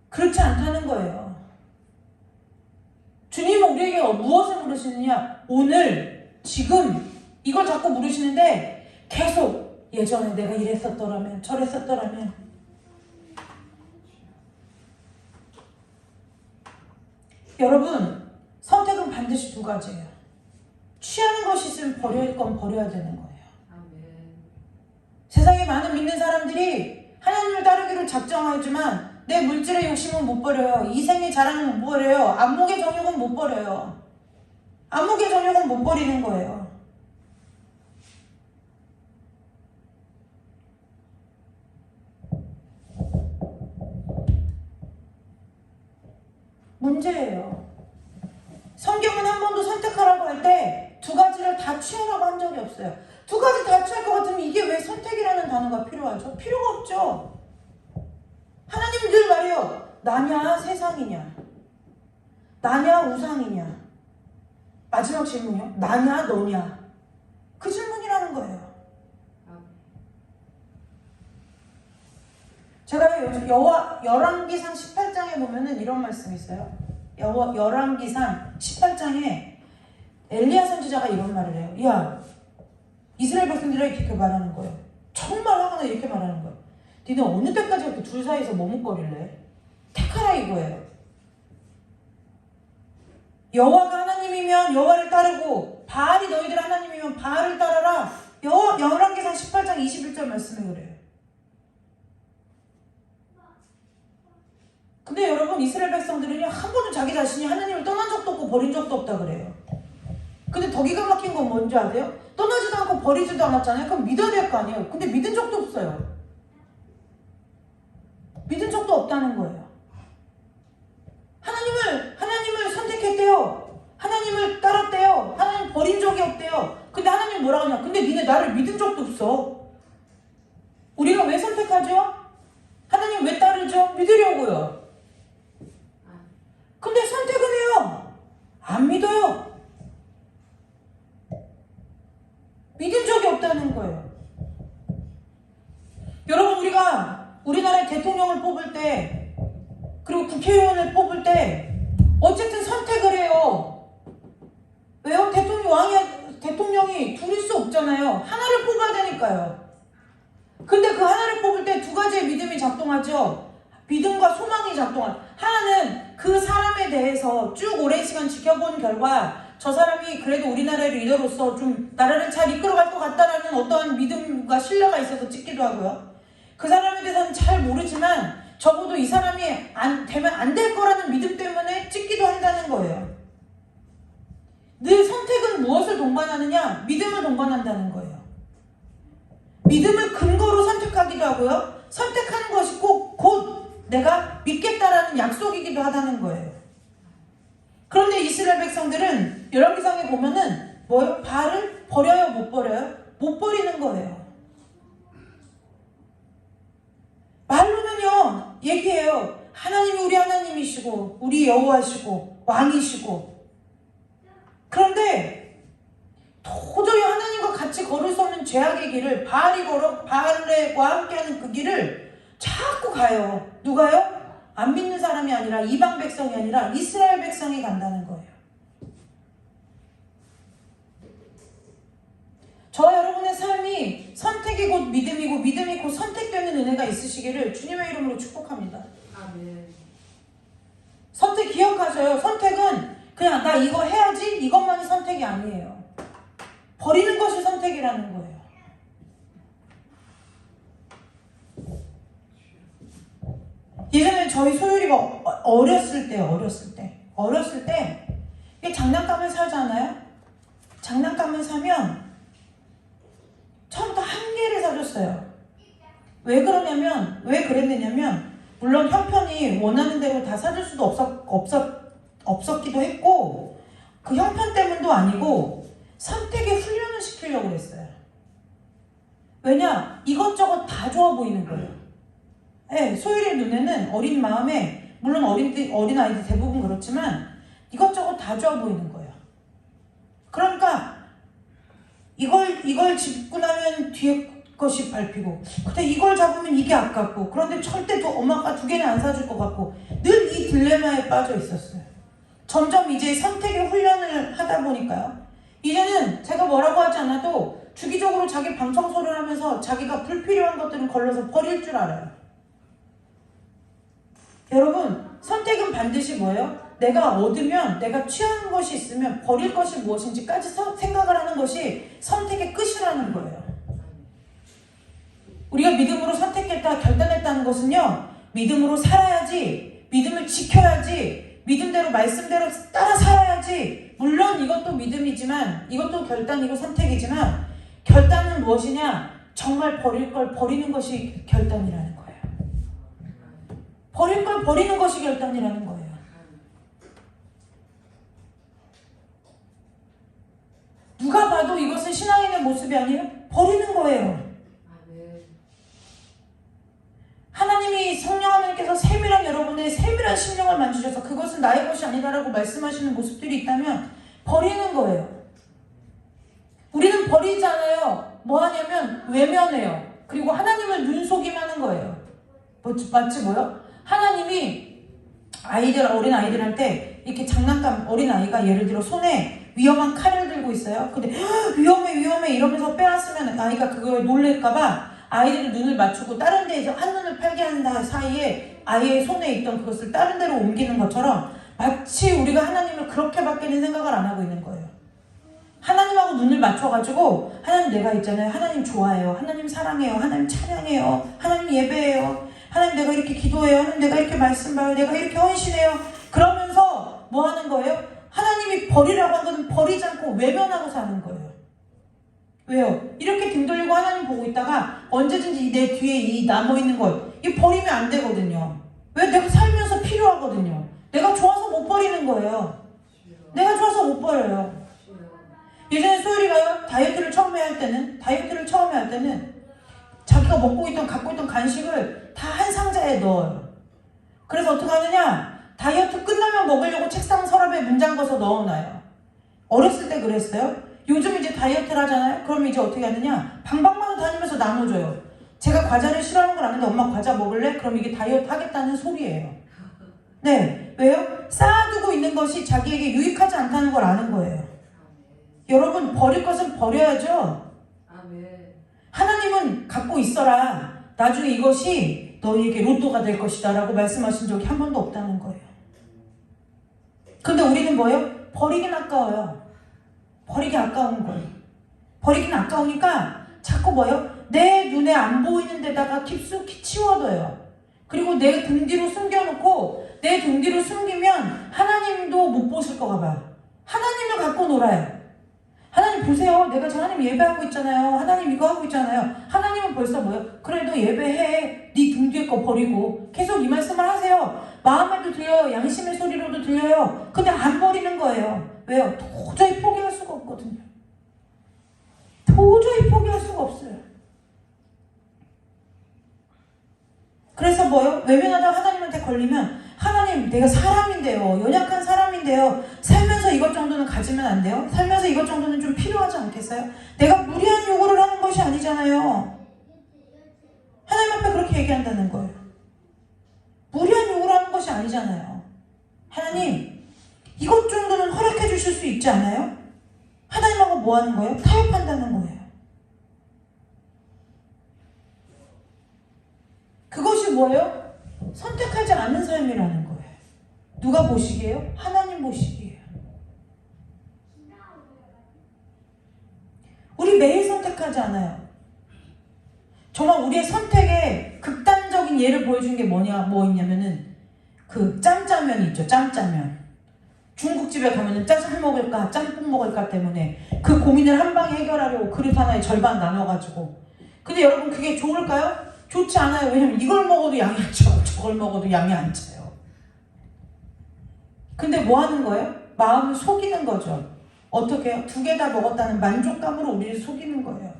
그렇지 않다는 거예요. 주님은 우리에게 무엇을 물으시느냐? 오늘 지금 이걸 자꾸 물으시는데 계속 예전에 내가 이랬었더라면 저랬었더라면. 여러분, 선택은 반드시 두 가지예요. 취하는 것이 있으면 버릴 건 버려야 되는 거예요. 아멘. 세상에 많은 믿는 사람들이 하나님을 따르기로 작정하지만 내 물질의 욕심은 못 버려요. 이생의 자랑은 못 버려요. 안목의 정욕은 못 버려요. 안목의 정욕은 못 버리는 거예요. 문제예요. 성경은 한 번도 선택하라고 할 때 두 가지를 다 취하라고 한 적이 없어요. 두 가지 다 취할 것 같으면 이게 왜 선택이라는 단어가 필요하죠? 필요가 없죠. 하나님은 늘 말해요. 나냐 세상이냐? 나냐 우상이냐? 마지막 질문이요. 나냐 너냐? 그 질문이라는 거예요. 제가 열왕기상 18장에 보면은 이런 말씀이 있어요. 열왕기상 18장에 엘리야 선지자가 이런 말을 해요. 야, 이스라엘 백성들에게 이렇게 말하는 거예요. 정말 화가 나 이렇게 말하는 거예요. 니네 어느 때까지 이렇게 둘 사이에서 머뭇거릴래? 택하라 이거예요. 여호와가 하나님이면 여호와를 따르고 바알이 너희들 하나님이면 바알을 따라라. 열왕기상 18장 21절 말씀에 그래요. 근데 여러분, 이스라엘 백성들은요, 한 번도 자기 자신이 하나님을 떠난 적도 없고 버린 적도 없다 그래요. 근데 더 기가 막힌 건 뭔지 아세요? 떠나지도 않고 버리지도 않았잖아요. 그럼 믿어야 될 거 아니에요. 근데 믿은 적도 없어요. 믿은 적도 없다는 거예요. 하나님을 선택했대요. 하나님을 따랐대요. 하나님 버린 적이 없대요. 근데 하나님 뭐라 하냐? 근데 니네 나를 믿은 적도 없어. 우리가 왜 선택하죠? 하나님 왜 따르죠? 믿으려고요. 근데 선택은 해요. 안 믿어요. 믿은 적이 없다는 거예요. 여러분, 우리가 우리나라의 대통령을 뽑을 때, 그리고 국회의원을 뽑을 때 어쨌든 선택을 해요. 왜요? 대통령이 둘일 수 없잖아요. 하나를 뽑아야 되니까요. 근데 그 하나를 뽑을 때 두 가지의 믿음이 작동하죠. 믿음과 소망이 작동한. 하나는 그 사람에 대해서 쭉 오랜 시간 지켜본 결과 저 사람이 그래도 우리나라의 리더로서 좀 나라를 잘 이끌어갈 것 같다라는 어떠한 믿음과 신뢰가 있어서 찍기도 하고요. 그 사람에 대해서는 잘 모르지만 적어도 이 사람이 되면 안 될 거라는 믿음 때문에 찍기도 한다는 거예요. 늘 선택은 무엇을 동반하느냐? 믿음을 동반한다는 거예요. 믿음을 근거로 선택하기도 하고요. 선택하는 것이 곧 내가 믿겠다라는 약속이기도 하다는 거예요. 그런데 이스라엘 백성들은 열왕기상에 보면은 뭐요? 바알을 버려요? 못 버려요? 못 버리는 거예요. 말로는요 얘기해요. 하나님이 우리 하나님이시고 우리 여호와시고 왕이시고. 그런데 도저히 하나님과 같이 걸을 수 없는 죄악의 길을 바알과 함께하는 그 길을 자꾸 가요. 누가요? 안 믿는 사람이 아니라 이방 백성이 아니라 이스라엘 백성이 간다는 거예요. 저와 여러분의 삶이 선택이 곧 믿음이고 믿음이 곧 선택되는 은혜가 있으시기를 주님의 이름으로 축복합니다. 아멘. 선택 기억하셔요. 선택은 그냥 나 이거 해야지 이것만이 선택이 아니에요. 버리는 것이 선택이라는 거예요. 예전에 저희 소율이가 어렸을 때 이게 장난감을 사잖아요. 장난감을 사면 처음부터 한 개를 사줬어요. 왜 그랬느냐면 물론 형편이 원하는 대로 다 사줄 수도 없었기도 했고 그 형편 때문도 아니고 선택의 훈련을 시키려고 했어요. 왜냐? 이것저것 다 좋아 보이는 거예요. 네, 소율이의 눈에는 어린 마음에 물론 어린 아이들 대부분 그렇지만 이것저것 다 좋아 보이는 거예요. 그러니까 이걸 짚고 나면 뒤에 것이 밟히고 근데 이걸 잡으면 이게 아깝고 그런데 절대 엄마가 두 개는 안 사줄 것 같고 늘 이 딜레마에 빠져 있었어요. 점점 이제 선택의 훈련을 하다 보니까요. 이제는 제가 뭐라고 하지 않아도 주기적으로 자기 방 청소를 하면서 자기가 불필요한 것들은 걸러서 버릴 줄 알아요. 여러분 선택은 반드시 뭐예요? 내가 얻으면 내가 취하는 것이 있으면 버릴 것이 무엇인지까지 생각을 하는 것이 선택의 끝이라는 거예요. 우리가 믿음으로 선택했다 결단했다는 것은요 믿음으로 살아야지 믿음을 지켜야지 믿음대로 말씀대로 따라 살아야지. 물론 이것도 믿음이지만 이것도 결단이고 선택이지만 결단은 무엇이냐? 정말 버릴 걸 버리는 것이 결단이라는 거예요. 버릴 걸 버리는 것이 결단이라는 거예요. 누가 봐도 이것은 신앙인의 모습이 아니에요? 버리는 거예요. 하나님이 성령 하나님께서 세밀한 여러분의 세밀한 심령을 만지셔서 그것은 나의 것이 아니다라고 말씀하시는 모습들이 있다면 버리는 거예요. 우리는 버리지 않아요. 뭐 하냐면 외면해요. 그리고 하나님을 눈속임하는 거예요. 마치 뭐요? 하나님이 어린 아이들한테 이렇게 장난감 어린 아이가 예를 들어 손에 위험한 칼을 들고 있어요. 근데 위험해 이러면서 빼앗으면 아이가 그거에 놀랄까봐 아이들이 눈을 맞추고 다른 데에서 한눈을 팔게 하는 사이에 아이의 손에 있던 그것을 다른 데로 옮기는 것처럼 마치 우리가 하나님을 그렇게밖에는 생각을 안 하고 있는 거예요. 하나님하고 눈을 맞춰가지고 하나님 내가 있잖아요. 하나님 좋아해요. 하나님 사랑해요. 하나님 찬양해요. 하나님 예배해요. 하나님 내가 이렇게 기도해요. 하나님 내가 이렇게 말씀 봐요. 내가 이렇게 헌신해요. 그러면서 뭐 하는 거예요? 하나님이 버리라고 한 것은 버리지 않고 외면하고 사는 거예요. 왜요? 이렇게 등 돌리고 하나님 보고 있다가 언제든지 내 뒤에 이 남아있는 것 이 버리면 안 되거든요. 왜? 내가 살면서 필요하거든요. 내가 좋아서 못 버리는 거예요. 내가 좋아서 못 버려요. 예전에 소율이가요 다이어트를 처음에 할 때는 자기가 갖고 있던 간식을 다 한 상자에 넣어요. 그래서 어떻게 하느냐? 다이어트 끝나면 먹으려고 책상 서랍에 문 잠궈서 넣어놔요. 어렸을 때 그랬어요. 요즘 이제 다이어트를 하잖아요. 그럼 이제 어떻게 하느냐? 방방마다 다니면서 나눠줘요. 제가 과자를 싫어하는 걸 아는데 엄마 과자 먹을래? 그럼 이게 다이어트 하겠다는 소리예요. 네. 왜요? 쌓아두고 있는 것이 자기에게 유익하지 않다는 걸 아는 거예요. 여러분 버릴 것은 버려야죠. 하나님은 갖고 있어라. 나중에 이것이 너희에게 로또가 될 것이다 라고 말씀하신 적이 한 번도 없다는 거예요. 근데 우리는 뭐예요? 버리긴 아까워요. 버리기 아까운 거예요. 버리긴 아까우니까 자꾸 뭐예요? 내 눈에 안 보이는 데다가 깊숙이 치워둬요. 그리고 내 등 뒤로 숨겨놓고 내 등 뒤로 숨기면 하나님도 못 보실 거가 봐요. 하나님을 갖고 놀아요. 하나님 보세요. 내가 저 하나님 예배하고 있잖아요. 하나님 이거 하고 있잖아요. 하나님은 벌써 뭐예요? 그래도 예배해. 네 등 뒤에 거 버리고. 계속 이 말씀을 하세요. 마음에도 들려요. 양심의 소리로도 들려요. 근데 안 버리는 거예요. 왜요? 도저히 포기할 수가 없거든요. 도저히 포기할 수가 없어요. 그래서 뭐요? 외면하다가 하나님한테 걸리면 하나님 내가 사람인데요. 연약한 사람인데요. 살면서 이것 정도는 가지면 안 돼요? 살면서 이것 정도는 좀 필요하지 않겠어요? 내가 무리한 요구를 하는 것이 아니잖아요. 하나님 앞에 그렇게 얘기한다는 거예요. 무리한 요구를 하는 것이 아니잖아요. 하나님 이것 정도는 허락해 주실 수 있지 않아요? 하나님하고 뭐 하는 거예요? 타협한다는 거예요. 그것이 뭐예요? 선택하지 않은 삶이라는 거예요. 누가 보시기에요? 하나님 보시기에요. 우리 매일 선택하지 않아요. 정말 우리의 선택에 극단적인 예를 보여준 게 뭐 있냐면은 그 짬짜면 있죠. 짬짜면. 중국집에 가면은 짜장 먹을까 짬뽕 먹을까 때문에 그 고민을 한 방에 해결하려고 그릇 하나에 절반 나눠가지고. 근데 여러분 그게 좋을까요? 좋지 않아요. 왜냐면 이걸 먹어도 양이 안 차요. 저걸 먹어도 양이 안 차요. 근데 뭐 하는 거예요? 마음을 속이는 거죠. 어떻게 해요? 두 개 다 먹었다는 만족감으로 우리를 속이는 거예요.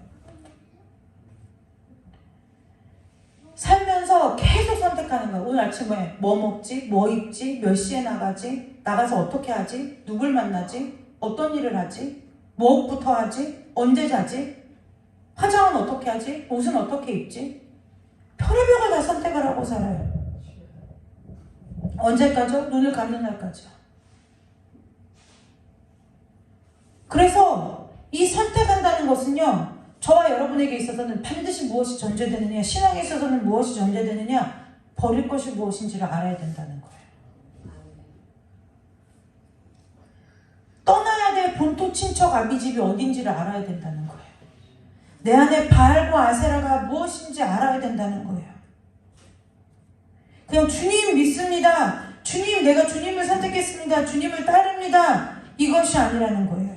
살면서 계속 선택하는 거예요. 오늘 아침에 뭐 먹지? 뭐 입지? 몇 시에 나가지? 나가서 어떻게 하지? 누굴 만나지? 어떤 일을 하지? 무엇부터 하지? 언제 자지? 화장은 어떻게 하지? 옷은 어떻게 입지? 별의별걸 다 선택을 하고 살아요. 언제까지요? 눈을 감는 날까지요. 그래서 이 선택한다는 것은요, 저와 여러분에게 있어서는 반드시 무엇이 전제되느냐, 신앙에 있어서는 무엇이 전제되느냐, 버릴 것이 무엇인지를 알아야 된다는 거예요. 떠나야 될 본토 친척 아비집이 어딘지를 알아야 된다는 거예요. 내 안에 바알과 아세라가 무엇인지 알아야 된다는 거예요. 그냥 주님 믿습니다. 주님, 내가 주님을 선택했습니다. 주님을 따릅니다. 이것이 아니라는 거예요.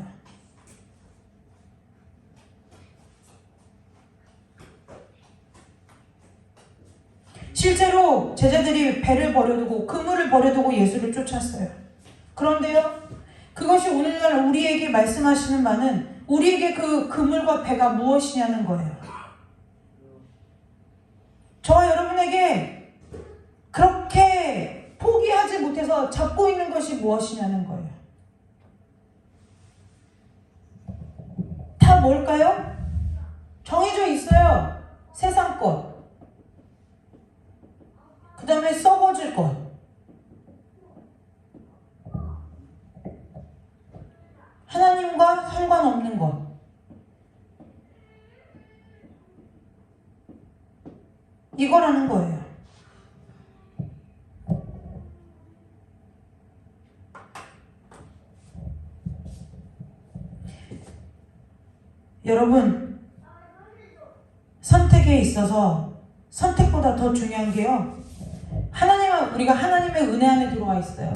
실제로 제자들이 배를 버려두고 그물을 버려두고 예수를 쫓았어요. 그런데요, 그것이 오늘날 우리에게 말씀하시는 바는 우리에게 그 그물과 배가 무엇이냐는 거예요. 저와 여러분에게 그렇게 포기하지 못해서 잡고 있는 것이 무엇이냐는 거예요. 다 뭘까요? 정해져 있어요. 세상 것, 그 다음에 썩어질 것, 하나님과 상관없는 것, 이거라는 거예요. 여러분, 선택에 있어서 선택보다 더 중요한 게요, 우리가 하나님의 은혜 안에 들어와 있어요.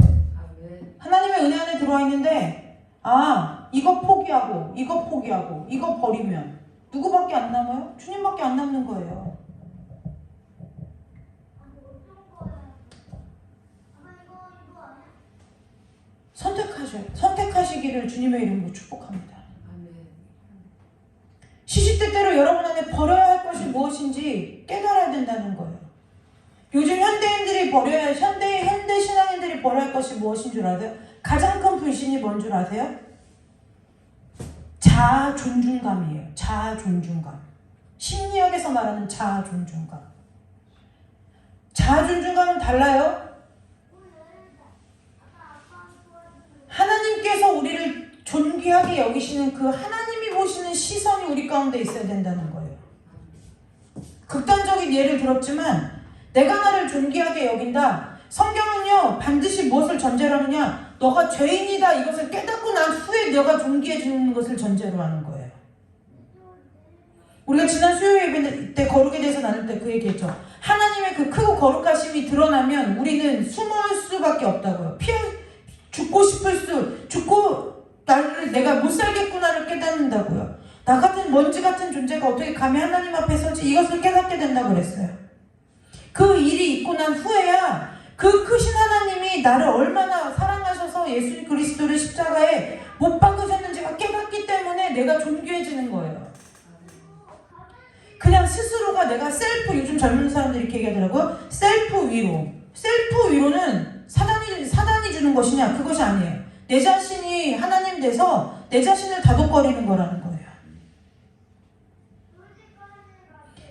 하나님의 은혜 안에 들어와 있는데, 이거 포기하고 이거 포기하고 이거 버리면 누구밖에 안 남아요? 주님밖에 안 남는 거예요. 선택하시기를 주님의 이름으로 축복합니다. 시시때때로 여러분 안에 버려야 할 것이 무엇인지 깨달아야 된다는 거예요. 요즘 현대 신앙인들이 버려야 할 것이 무엇인 줄 아세요? 가장 큰 불신이 뭔 줄 아세요? 자아 존중감이에요. 자아 존중감. 심리학에서 말하는 자아 존중감. 자아 존중감은 달라요. 하나님께서 우리를 존귀하게 여기시는 그 하나님이 보시는 시선이 우리 가운데 있어야 된다는 거예요. 극단적인 예를 들었지만 내가 나를 존귀하게 여긴다. 성경은요 반드시 무엇을 전제로 하느냐, 너가 죄인이다 이것을 깨닫고 난 후에 너가 존귀해지는 것을 전제로 하는 거예요. 우리가 지난 수요 예배 때 거룩에 대해서 나눌 때 그 얘기했죠. 하나님의 그 크고 거룩하심이 드러나면 우리는 숨을 수밖에 없다고요. 죽고 나를 내가 못 살겠구나를 깨닫는다고요. 나 같은 먼지 같은 존재가 어떻게 감히 하나님 앞에 서지, 이것을 깨닫게 된다고 그랬어요. 그 일이 있고 난 후에야 그 크신 하나님이 나를 얼마나 사랑하셔서 예수 그리스도를 십자가에 못 박으셨는지가 깨닫기 때문에 내가 존귀해지는 거예요. 그냥 스스로가 내가 셀프, 요즘 젊은 사람들이 이렇게 얘기하더라고요. 셀프 위로. 셀프 위로는 사단이 주는 것이냐? 그것이 아니에요. 내 자신이 하나님 돼서 내 자신을 다독거리는 거라는 거예요.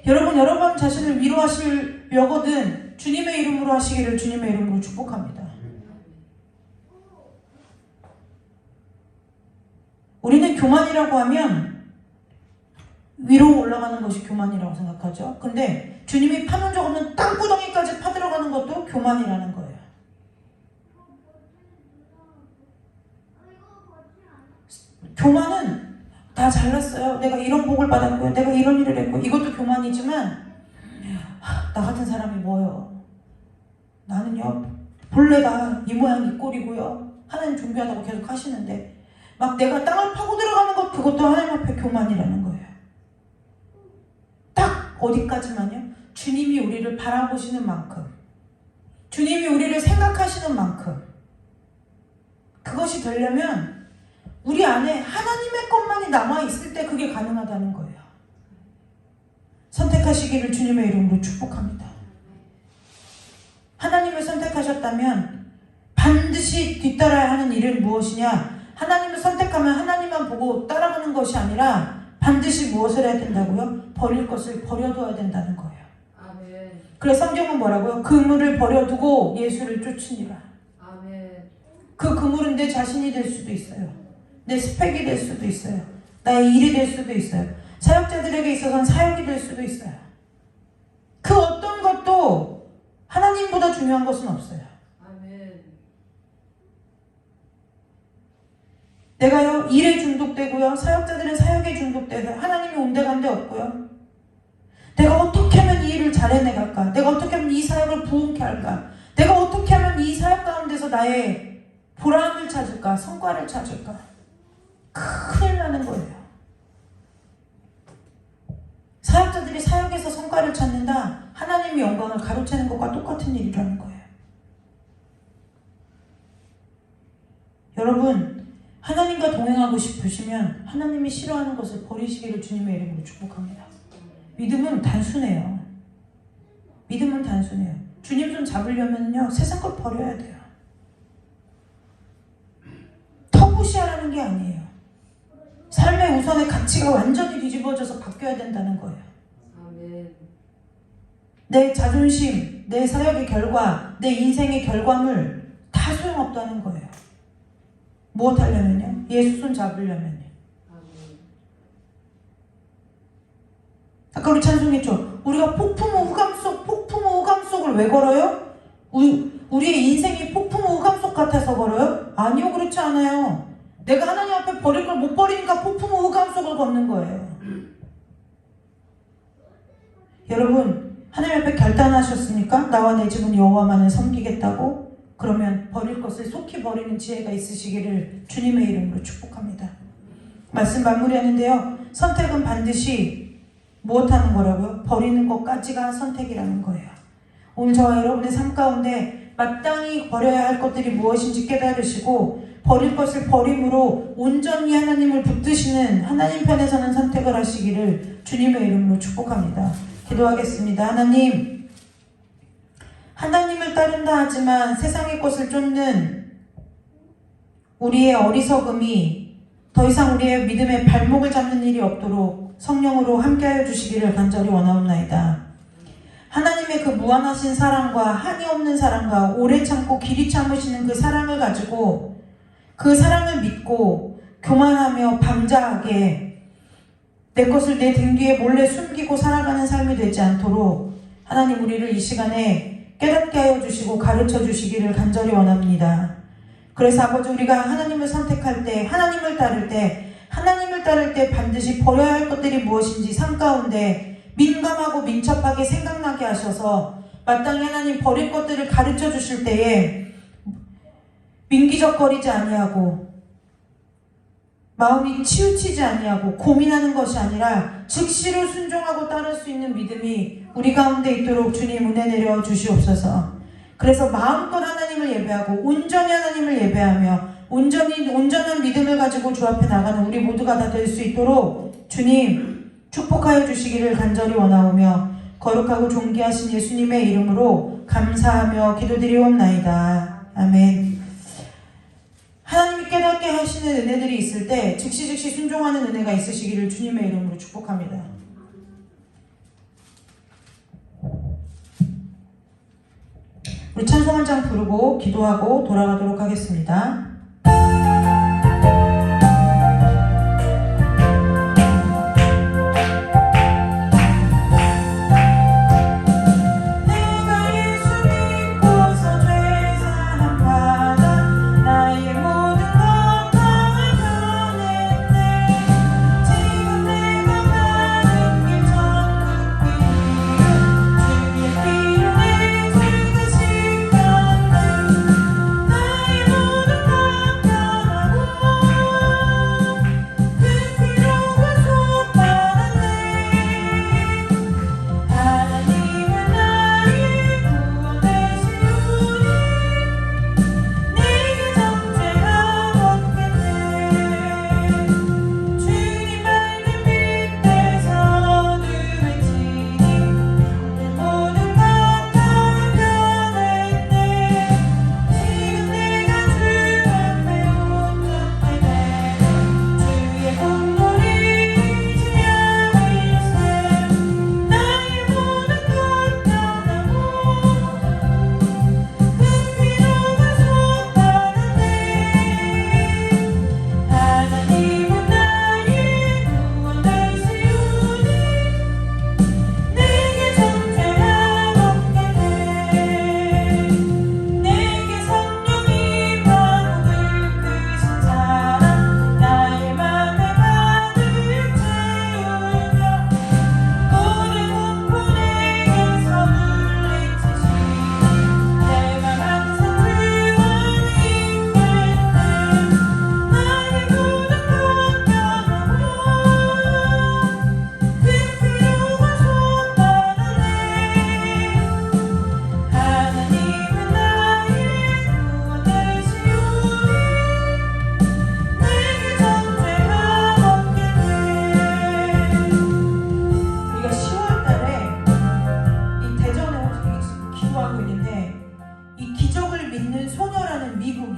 여러분 자신을 위로하시려거든 주님의 이름으로 하시기를 주님의 이름으로 축복합니다. 우리는 교만이라고 하면 위로 올라가는 것이 교만이라고 생각하죠. 근데 주님이 파는 적 없는 땅구덩이까지 파들어가는 것도 교만이라는 거예요. 교만은 다 잘났어요. 내가 이런 복을 받았고요. 내가 이런 일을 했고, 이것도 교만이지만 나 같은 사람이 뭐예요? 나는요 본래 다 이 모양 이 꼴이고요. 하나님 존귀하다고 계속 하시는데 막 내가 땅을 파고 들어가는 것, 그것도 하나님 앞에 교만이라는 거예요. 딱 어디까지만요? 주님이 우리를 바라보시는 만큼, 주님이 우리를 생각하시는 만큼, 그것이 되려면 우리 안에 하나님의 것만이 남아있을 때 그게 가능하다는 거예요. 선택하시기를 주님의 이름으로 축복합니다. 하나님을 선택하셨다면 반드시 뒤따라야 하는 일은 무엇이냐? 하나님을 선택하면 하나님만 보고 따라가는 것이 아니라 반드시 무엇을 해야 된다고요? 버릴 것을 버려둬야 된다는 거예요. 아멘. 그래서 성경은 뭐라고요? 그물을 버려두고 예수를 쫓으니라. 아멘. 그 그물은 내 자신이 될 수도 있어요. 내 스펙이 될 수도 있어요. 나의 일이 될 수도 있어요. 사역자들에게 있어서는 사역이 될 수도 있어요. 그 어떤 것도 하나님보다 중요한 것은 없어요. 아멘. 내가요 일에 중독되고요, 사역자들은 사역에 중독되고요, 하나님이 온데간데 없고요. 내가 어떻게 하면 이 일을 잘 해내갈까? 내가 어떻게 하면 이 사역을 부흥케 할까? 내가 어떻게 하면 이 사역 가운데서 나의 보람을 찾을까? 성과를 찾을까? 큰일 나는 거예요. 사역자들이 사역에서 성과를 찾는다, 하나님의 영광을 가로채는 것과 똑같은 일이라는 거예요. 여러분, 하나님과 동행하고 싶으시면 하나님이 싫어하는 것을 버리시기를 주님의 이름으로 축복합니다. 믿음은 단순해요. 믿음은 단순해요. 주님 손 잡으려면요 세상 걸 버려야 돼요. 터부시하라는 게 아니에요. 삶의 우선의 가치가 완전히 뒤집어져서 바뀌어야 된다는 거예요. 아멘. 내 자존심, 내 사역의 결과, 내 인생의 결과물 다 소용없다는 거예요. 무엇 하려면요? 예수 손 잡으려면요. 아까 우리 찬송했죠? 우리가 폭풍우 후감 속을 왜 걸어요? 우리의 인생이 폭풍우 후감 속 같아서 걸어요? 아니요, 그렇지 않아요. 내가 하나님 앞에 버릴 걸 못 버리니까 폭풍우 후감 속을 걷는 거예요. 여러분, 하나님 앞에 결단하셨습니까? 나와 내 집은 여호와만을 섬기겠다고? 그러면 버릴 것을 속히 버리는 지혜가 있으시기를 주님의 이름으로 축복합니다. 말씀 마무리하는데요. 선택은 반드시 무엇하는 거라고요? 버리는 것까지가 선택이라는 거예요. 오늘 저와 여러분의 삶 가운데 마땅히 버려야 할 것들이 무엇인지 깨달으시고 버릴 것을 버림으로 온전히 하나님을 붙드시는 하나님 편에 서는 선택을 하시기를 주님의 이름으로 축복합니다. 기도하겠습니다. 하나님을 따른다 하지만 세상의 것을 쫓는 우리의 어리석음이 더 이상 우리의 믿음의 발목을 잡는 일이 없도록 성령으로 함께하여 주시기를 간절히 원하옵나이다. 하나님의 그 무한하신 사랑과 한이 없는 사랑과 오래 참고 길이 참으시는 그 사랑을 가지고 그 사랑을 믿고 교만하며 방자하게 내 것을 내 등 뒤에 몰래 숨기고 살아가는 삶이 되지 않도록 하나님 우리를 이 시간에 깨닫게 하여 주시고 가르쳐 주시기를 간절히 원합니다. 그래서 아버지 우리가 하나님을 선택할 때 하나님을 따를 때 반드시 버려야 할 것들이 무엇인지 삶 가운데 민감하고 민첩하게 생각나게 하셔서 마땅히 하나님 버릴 것들을 가르쳐 주실 때에 민기적거리지 아니하고 마음이 치우치지 아니하고 고민하는 것이 아니라 즉시로 순종하고 따를 수 있는 믿음이 우리 가운데 있도록 주님 은혜 내려 주시옵소서. 그래서 마음껏 하나님을 예배하고 온전히 하나님을 예배하며 온전한 믿음을 가지고 주 앞에 나가는 우리 모두가 다 될 수 있도록 주님 축복하여 주시기를 간절히 원하오며 거룩하고 존귀하신 예수님의 이름으로 감사하며 기도드리옵나이다. 아멘. 하나님이 깨닫게 하시는 은혜들이 있을 때 즉시 순종하는 은혜가 있으시기를 주님의 이름으로 축복합니다. 우리 찬송 한 장 부르고 기도하고 돌아가도록 하겠습니다.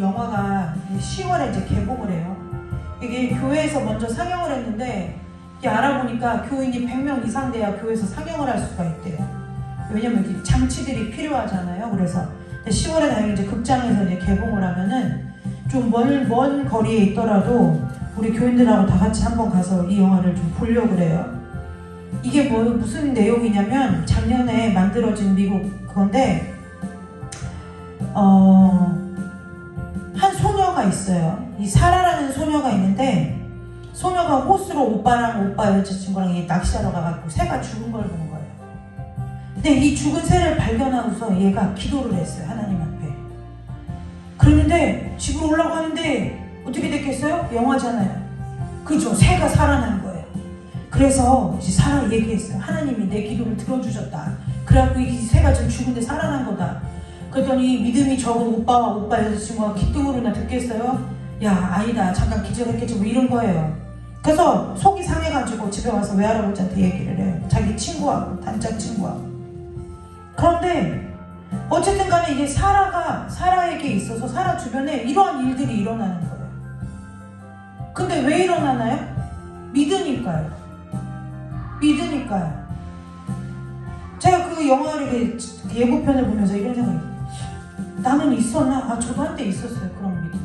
영화가 10월에 이제 개봉을 해요. 이게 교회에서 먼저 상영을 했는데 이게 알아보니까 교인이 100명 이상 돼야 교회에서 상영을 할 수가 있대요. 왜냐면 이게 장치들이 필요하잖아요. 그래서 10월에 다행히 이제 극장에서 이제 개봉을 하면은 좀 먼 거리에 있더라도 우리 교인들하고 다 같이 한번 가서 이 영화를 좀 보려고 그래요. 이게 무슨 내용이냐면 작년에 만들어진 미국 그건데 한 소녀가 있어요. 이 사라라는 소녀가 있는데 소녀가 호수로 오빠랑 오빠 여자친구랑 낚시하러 가가지고 새가 죽은 걸 본 거예요. 근데 이 죽은 새를 발견하고서 얘가 기도를 했어요. 하나님 앞에. 그랬는데 집으로 올라가는데 어떻게 됐겠어요? 영화잖아요. 그죠? 새가 살아난 거예요. 그래서 이제 사라 얘기했어요. 하나님이 내 기도를 들어주셨다. 그래갖고 이 새가 지금 죽은데 살아난 거다. 그랬더니 믿음이 적은 오빠와 오빠 여자친구가 기뚱으로나 듣겠어요? 야 아니다 잠깐 기절했겠지 뭐 이런 거예요. 그래서 속이 상해가지고 집에 와서 외할아버지한테 얘기를 해요. 자기 친구하고 단짝 친구하고. 그런데 어쨌든 간에 이게 사라에게 있어서 사라 주변에 이러한 일들이 일어나는 거예요. 근데 왜 일어나나요? 믿으니까요. 믿으니까요. 제가 그 영화를 예고편을 보면서 이런 생각이 나는 있었나? 아 저도 한때 있었어요. 그런 믿음.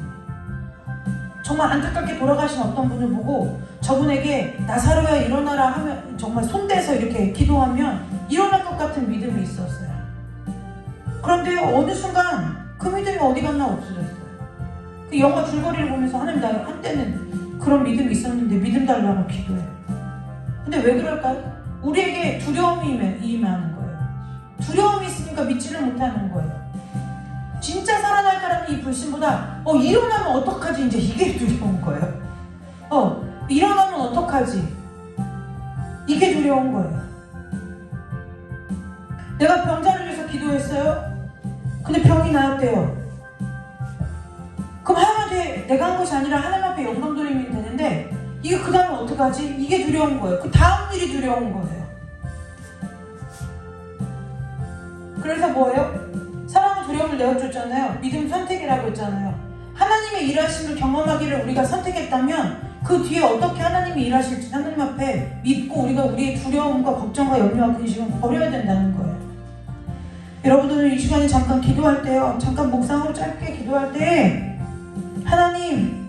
정말 안타깝게 돌아가신 어떤 분을 보고 저분에게 나사로야 일어나라 하면 정말 손대서 이렇게 기도하면 일어날 것 같은 믿음이 있었어요. 그런데 어느 순간 그 믿음이 어디 갔나 없어졌어요. 그 영화 줄거리를 보면서 하나님, 나 한때는 그런 믿음이 있었는데 믿음 달라고 기도해요. 근데 왜 그럴까요? 우리에게 두려움이 임하는 거예요. 두려움이 있으니까 믿지를 못하는 거예요. 진짜 살아날까라는 이 불신보다 일어나면 어떡하지, 이제 이게 두려운 거예요. 일어나면 어떡하지, 이게 두려운 거예요. 내가 병자를 위해서 기도했어요. 근데 병이 나았대요. 그럼 하나님한테 내가 한 것이 아니라 하나님 앞에 영광 돌리면 되는데 이게 그 다음에 어떡하지? 이게 두려운 거예요. 그 다음 일이 두려운 거예요. 그래서 뭐예요? 사랑은 두려움을 내어줬잖아요. 믿음 선택이라고 했잖아요. 하나님의 일하심을 경험하기를 우리가 선택했다면 그 뒤에 어떻게 하나님이 일하실지 하나님 앞에 믿고 우리가 우리의 두려움과 걱정과 염려와 근심을 버려야 된다는 거예요. 여러분들은 이 시간에 잠깐 기도할 때요, 잠깐 묵상으로 짧게 기도할 때, 하나님,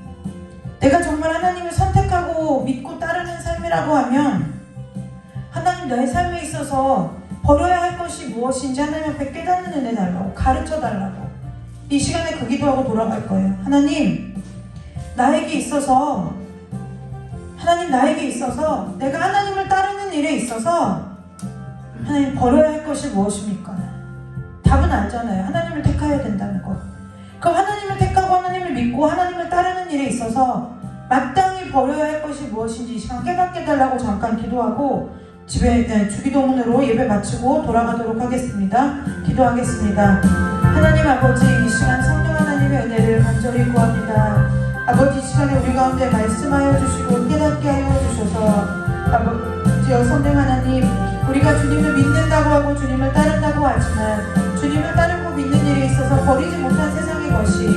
내가 정말 하나님을 선택하고 믿고 따르는 삶이라고 하면 하나님, 나의 삶에 있어서 버려야 할 것이 무엇인지 하나님 앞에 깨닫는 은혜 달라고, 가르쳐 달라고 이 시간에 그 기도하고 돌아갈 거예요. 하나님, 나에게 있어서 내가 하나님을 따르는 일에 있어서 하나님, 버려야 할 것이 무엇입니까? 답은 알잖아요. 하나님을 택해야 된다는 것. 그럼 하나님을 택하고 하나님을 믿고 하나님을 따르는 일에 있어서 마땅히 버려야 할 것이 무엇인지 이 시간 깨닫게 해달라고 잠깐 기도하고 집에 주기도문으로 예배 마치고 돌아가도록 하겠습니다. 기도하겠습니다. 하나님 아버지, 이 시간 성령 하나님의 은혜를 간절히 구합니다. 아버지, 이 시간에 우리 가운데 말씀하여 주시고 깨닫게 하여 주셔서 아버지여, 성령 하나님, 우리가 주님을 믿는다고 하고 주님을 따른다고 하지만 주님을 따르고 믿는 일에 있어서 버리지 못한 세상의 것이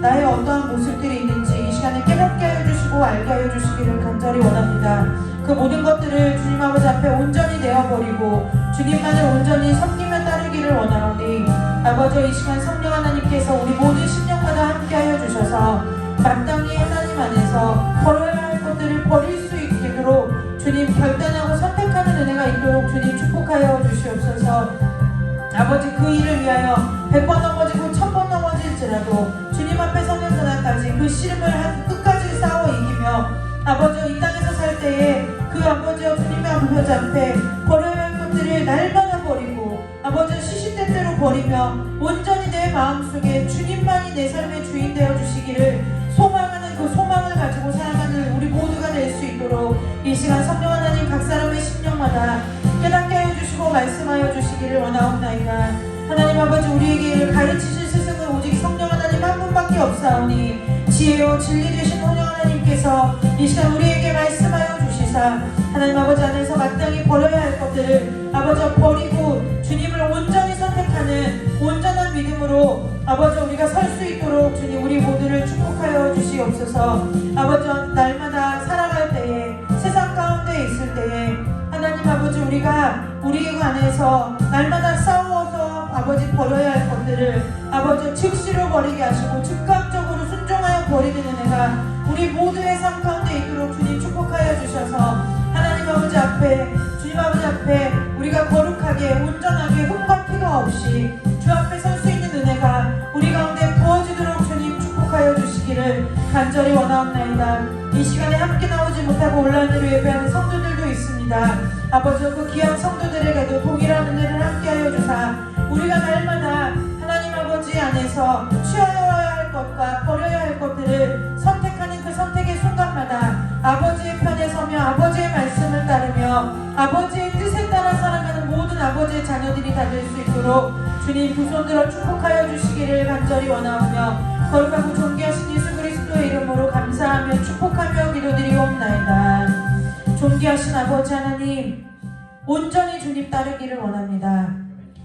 나의 어떠한 모습들이 있는지 이 시간에 깨닫게 하여 주시고 알게 하여 주시기를 간절히 원합니다. 그 모든 것들을 주님 아버지 앞에 온전히 내어버리고 주님만을 온전히 섬기며 따르기를 원하오니 아버지, 이 시간 성령 하나님께서 우리 모든 심령마다 함께 하여 주셔서 마땅히 하나님 안에서 버려야 할 것들을 버릴 수 있도록 주님 결단하고 선택하는 은혜가 있도록 주님 축복하여 주시옵소서. 아버지, 그 일을 위하여 100번 넘어지고 1000번 넘어질지라도 주님 앞에 서는 그날까지 그 씨름을 끝까지 싸워 이기며 아버지, 이 땅에서 살 때에 그 아버지와 주님의 아버지 앞에 버려야 할 것들을 날마다 버리고 아버지 시시때때로 버리며 온전히 내 마음속에 주님만이 내 삶의 주인 되어 주시기를 소망하는 그 소망을 가지고 살아가는 우리 모두가 될 수 있도록 이 시간 성령 하나님 각 사람의 심령마다 깨닫게 하여 주시고 말씀하여 주시기를 원하옵나이다. 하나님 아버지, 우리에게 가르치실 스승은 오직 성령 하나님 한 분밖에 없사오니 지혜요 진리 되신 성령 하나님께서 이 시간 우리에게 말씀하여 주시사 하나님 아버지 안에서 마땅히 버려야 할 것들을 아버지 버리고 주님을 온전히 선택하는 온전한 믿음으로 아버지 우리가 설 수 있도록 주님 우리 모두를 축복하여 주시옵소서. 아버지, 날마다 살아갈 때에 세상 가운데 있을 때에 하나님 아버지, 우리가 우리 안에서 날마다 싸워서 아버지 버려야 할 것들을 아버지 즉시로 버리게 하시고 즉각적으로 순종하여 버리는 은혜가 우리 모두의 삶 가운데 있도록 주님 축복하여 주셔서 하나님 아버지 앞에, 주님 아버지 앞에 우리가 거룩하게 온전하게 흠과 티가 없이 주 앞에 설 수 있는 은혜가 우리 가운데 부어지도록 주님 축복하여 주시기를 간절히 원하옵나이다. 이 시간에 함께 나오지 못하고 온라인으로 예배하는 성도들도 있습니다. 아버지, 그 귀한 성도들에게도 동일한 은혜를 함께하여 주사 우리가 날마다 하나님 아버지 안에서 취하여야 할 것과 버려야 할 것들을 선택하는 그 선택의 순간마다 아버지의 편에 서며 아버지의 말씀을 따르며 아버지의 뜻에 따라 살아가는 모든 아버지의 자녀들이 다 될 수 있도록 주님 두 손 들어 축복하여 주시기를 간절히 원하오며 거룩하고 존귀하신 예수 그리스도의 이름으로 감사하며 축복하며 기도드리옵나이다. 존귀하신 아버지 하나님, 온전히 주님 따르기를 원합니다.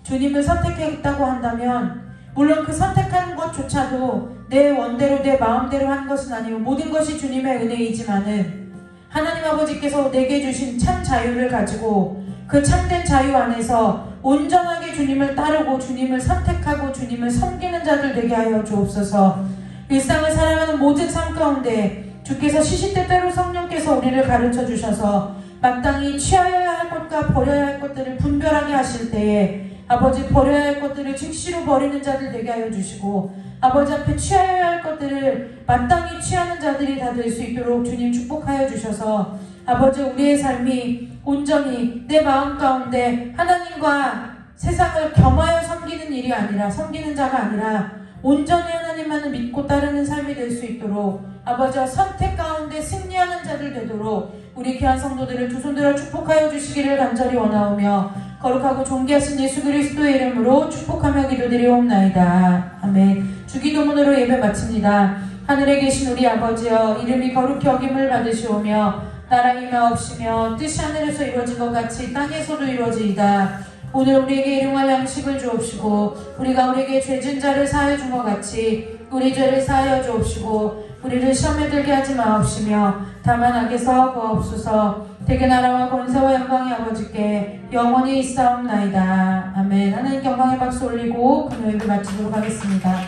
주님을 선택했다고 한다면 물론 그 선택한 것조차도 내 원대로 내 마음대로 한 것은 아니고 모든 것이 주님의 은혜이지만은 하나님 아버지께서 내게 주신 참 자유를 가지고 그 참된 자유 안에서 온전하게 주님을 따르고 주님을 선택하고 주님을 섬기는 자들 되게 하여 주옵소서. 일상을 살아가는 모든 삶 가운데 주께서 시시때때로 성령께서 우리를 가르쳐 주셔서 마땅히 취하여야 할 것과 버려야 할 것들을 분별하게 하실 때에 아버지 버려야 할 것들을 즉시로 버리는 자들 되게 하여 주시고 아버지 앞에 취하여야 할 것들을 마땅히 취하는 자들이 다 될 수 있도록 주님 축복하여 주셔서 아버지 우리의 삶이 온전히 내 마음 가운데 하나님과 세상을 겸하여 섬기는 일이 아니라 섬기는 자가 아니라 온전히 하나님만을 믿고 따르는 삶이 될 수 있도록 아버지와 선택 가운데 승리하는 자들 되도록 우리 귀한 성도들을 두 손들어 축복하여 주시기를 간절히 원하오며 거룩하고 존귀하신 예수 그리스도의 이름으로 축복하며 기도드리옵나이다. 아멘. 주기도문으로 예배 마칩니다. 하늘에 계신 우리 아버지여 이름이 거룩히 여김을 받으시오며 나라 임하옵시며 뜻이 하늘에서 이루어진 것 같이 땅에서도 이루어지이다. 오늘 우리에게 일용할 양식을 주옵시고 우리가 우리에게 죄진 자를 사하여 준 것 같이 우리 죄를 사하여 주옵시고 우리를 시험에 들게 하지 마옵시며 다만 악에서 구하옵소서. 대개 나라와 권세와 영광이 아버지께 영원히 있사옵나이다. 아멘. 하나님께 영광의 박수 올리고 금요 예배 마치도록 하겠습니다.